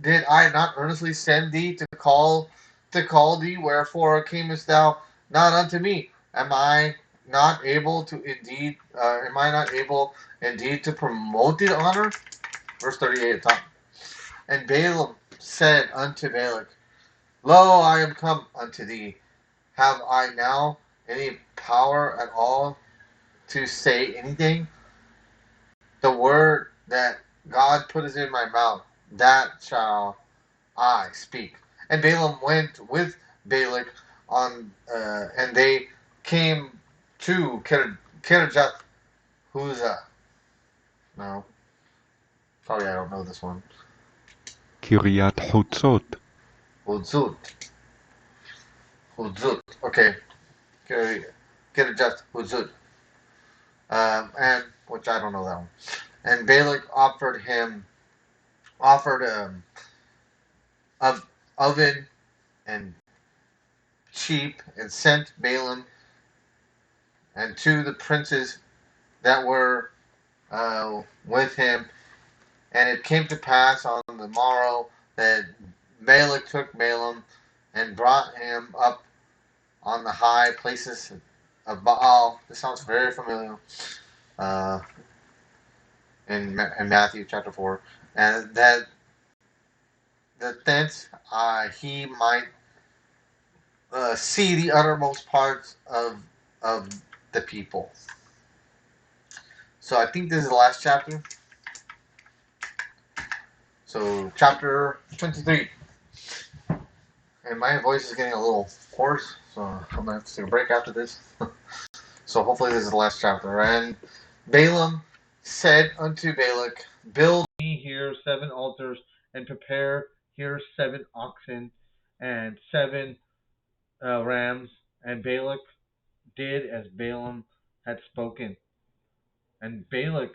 Did I not earnestly send thee to call thee? Wherefore camest thou not unto me? Am I not able indeed to promote thee to honor? Verse 38 at the top. And Balaam said unto Balak, Lo, I am come unto thee. Have I now any power at all to say anything? The word that God putteth in my mouth, that shall I speak. And Balaam went with Balak and they came to Kirjath Huzzah. No, probably I don't know this one. קריית חוצות, Huzzut. Okay. Kirjath Huzzah. And which I don't know that one. And Balak offered of oven and sheep, and sent Balaam and to the princes that were with him. And it came to pass on the morrow that Balak took Balaam and brought him up on the high places of Baal. This sounds very familiar. Uh, in Matthew chapter 4, and that thence he might see the uttermost parts of the people. So I think this is the last chapter. So chapter 23. And my voice is getting a little hoarse, so I'm going to have to take a break after this. So hopefully this is the last chapter. And Balaam said unto Balak, Build me here 7 altars, and prepare here 7 oxen and 7 rams. And Balak did as Balaam had spoken. And Balak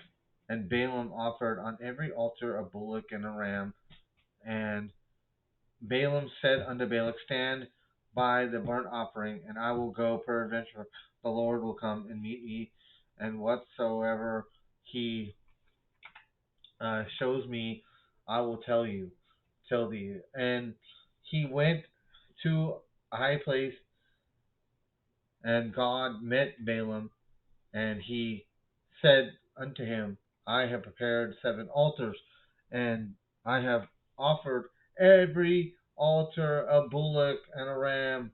and Balaam offered on every altar a bullock and a ram. And Balaam said unto Balak, Stand by the burnt offering, and I will go. Peradventure the Lord will come and meet ye, and whatsoever he shows me, I will tell thee. And he went to a high place, and God met Balaam, and he said unto him, I have prepared 7 altars, and I have offered every altar a bullock and a ram.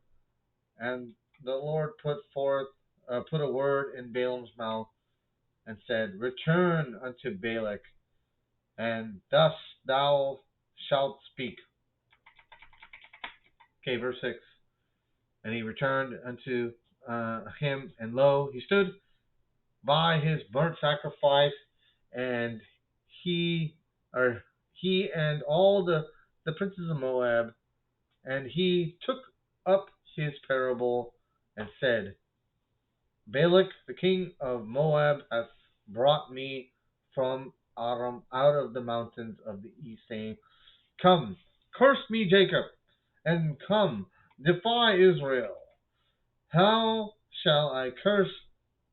And the Lord put a word in Balaam's mouth, and said, Return unto Balak, and thus thou shalt speak. Okay, verse 6. And he returned unto him, and lo, he stood by his burnt sacrifice, and he and all the princes of Moab, and he took up his parable and said, Balak, the king of Moab, hath brought me from Aram out of the mountains of the east, saying, Come, curse me, Jacob, and come, defy Israel. How shall I curse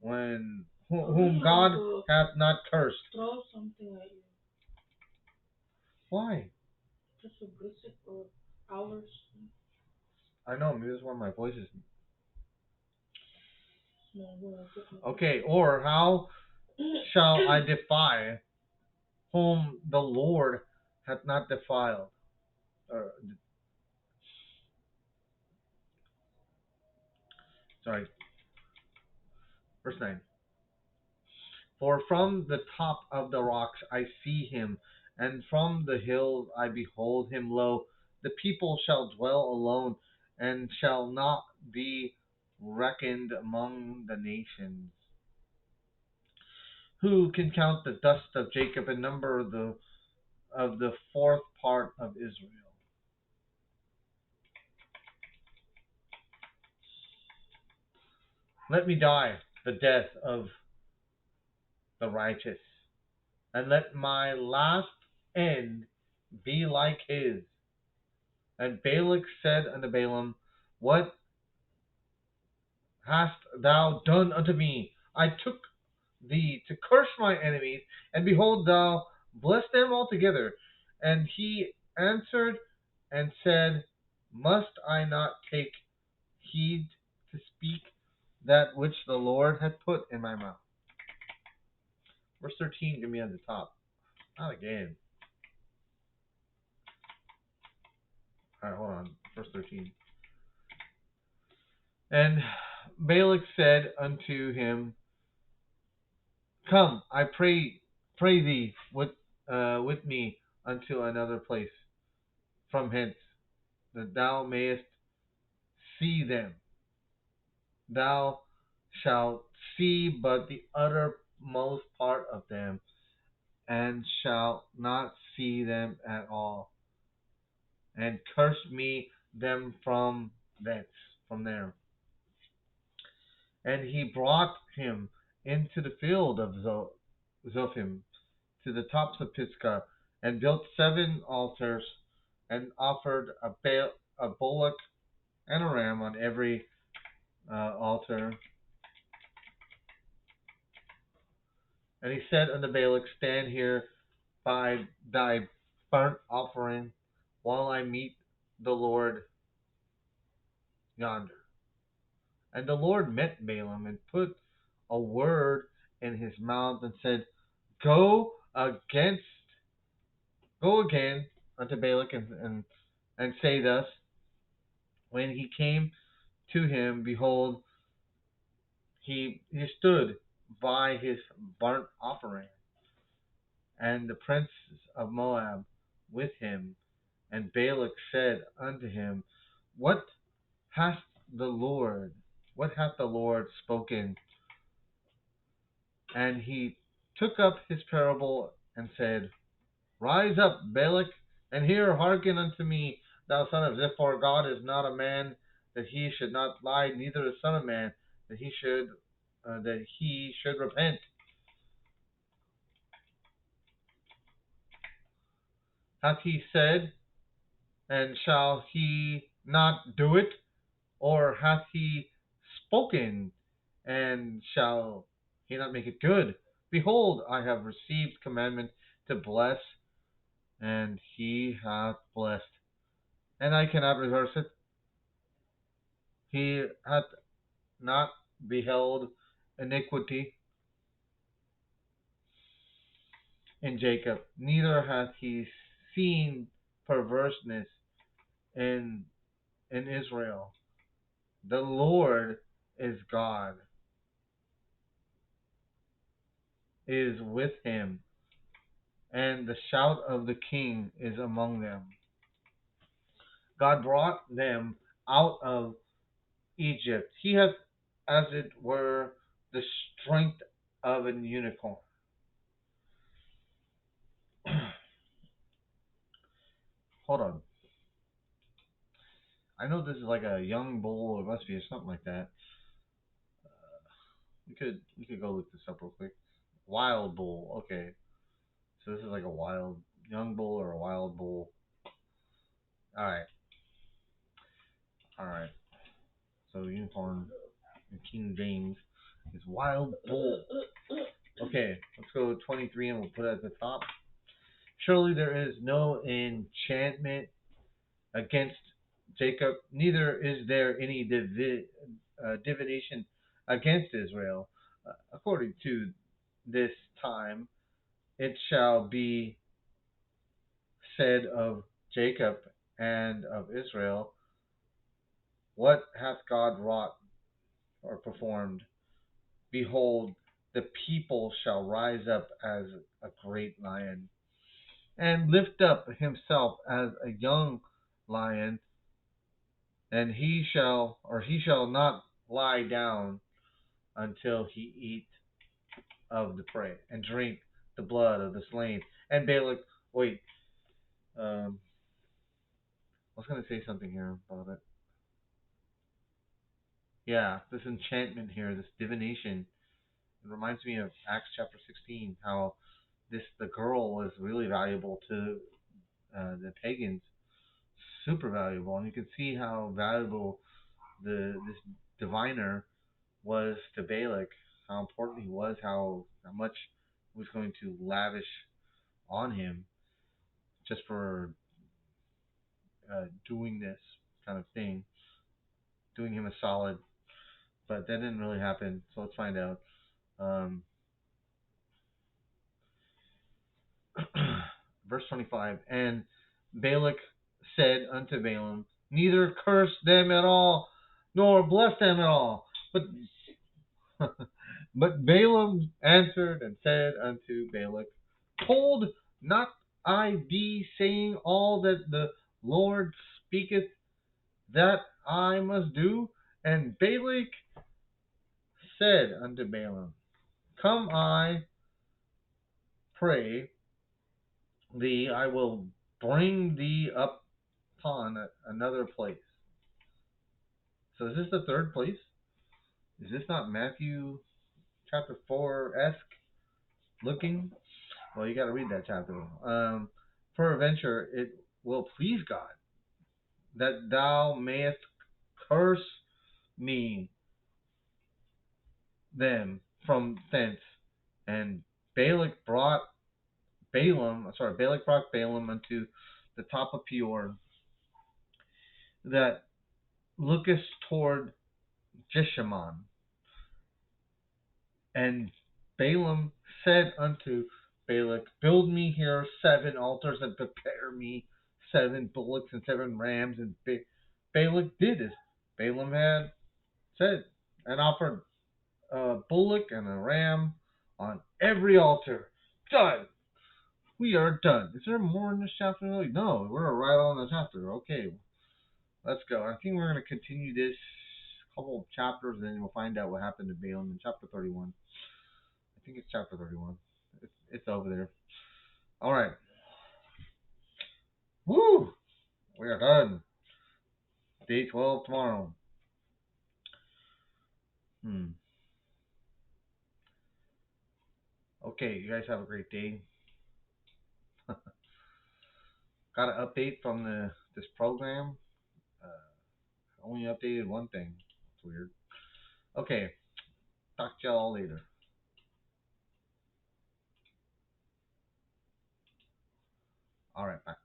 whom God hath not cursed? Throw something at you. Why? Just a basic or hours. I know, maybe that's why my voice is... No, Okay, or how shall I defy whom the Lord hath not defiled? Verse 9. For from the top of the rocks I see him, and from the hills I behold him. Lo, the people shall dwell alone, and shall not be reckoned among the nations. Who can count the dust of Jacob, and number of the 4th part of Israel? Let me die the death of the righteous, and let my last end be like his. And Balak said unto Balaam, What hast thou done unto me? I took thee to curse my enemies, and behold, thou bless them altogether. And he answered and said, Must I not take heed to speak that which the Lord hath put in my mouth? Verse 13 give me at the top. Not again. Alright, hold on. Verse 13. And Balak said unto him, Come, I pray thee with me unto another place from hence, that thou mayest see them. Thou shalt see but the uttermost part of them, and shalt not see them at all. And curse me them from thence, from there. And he brought him into the field of Zophim, to the tops of Pisgah, and built 7 altars, and offered a bullock and a ram on every altar. And he said unto Balak, Stand here by thy burnt offering, while I meet the Lord yonder. And the Lord met Balaam, and put a word in his mouth, and said, Go again unto Balak, and say thus. When he came to him, behold, he stood by his burnt offering, and the prince of Moab with him. And Balak said unto him, What hath the Lord spoken? And he took up his parable and said, Rise up, Balak, and hearken unto me, thou son of Zippor. God is not a man that he should not lie, neither a son of man that he should repent. Hath he said, and shall he not do it? Or hath he spoken, and shall he not make it good? Behold, I have received commandment to bless, and he hath blessed, and I cannot reverse it. He hath not beheld iniquity in Jacob, neither hath he seen perverseness in Israel. The Lord is God, is with him, and the shout of the king is among them. God brought them out of Egypt. He hath, as it were, the strength of an unicorn. Hold on. I know this is like a young bull, or must be, or something like that. We could go look this up real quick. Wild bull. Okay. So this is like a wild young bull or a wild bull. Alright. So unicorn in King James is wild bull. Okay, let's go 23 and we'll put it at the top. Surely there is no enchantment against Jacob, neither is there any divination against Israel. According to this time, it shall be said of Jacob and of Israel, What hath God wrought or performed? Behold, the people shall rise up as a great lion, and lift up himself as a young lion, and he shall not lie down until he eat of the prey and drink the blood of the slain. And Balak, wait, I was going to say something here about it. Yeah, this enchantment here, this divination, it reminds me of Acts chapter 16, how the girl was really valuable to the pagans, super valuable, and you can see how valuable this diviner was to Balak, how important he was, how much he was going to lavish on him just for doing this kind of thing, doing him a solid. But that didn't really happen, so let's find out. Verse 25, and Balak said unto Balaam, neither curse them at all, nor bless them at all. But Balaam answered and said unto Balak, told not I thee, saying all that the Lord speaketh that I must do? And Balak said unto Balaam, come, I pray thee, I will bring thee up upon another place. So is this the third place? Is this not Matthew chapter 4-esque looking? Well, you got to read that chapter. Peradventure it will please God that thou mayest curse me them from thence. And Balak brought Balaam unto the top of Peor, that looketh toward Jeshimon. And Balaam said unto Balak, build me here 7 altars, and prepare me 7 bullocks and 7 rams. And Balak did as Balaam had said, and offered a bullock and a ram on every altar. Done. We are done. Is there more in this chapter? No, we're right on the chapter. Okay, let's go. I think we're going to continue this couple of chapters, and then we'll find out what happened to Balaam in chapter 31. I think it's chapter 31. It's over there. All right. Woo! We are done. Day 12 tomorrow. Okay, you guys have a great day. Got an update from this program. Only updated one thing. It's weird. Okay. Talk to y'all later. All right, bye.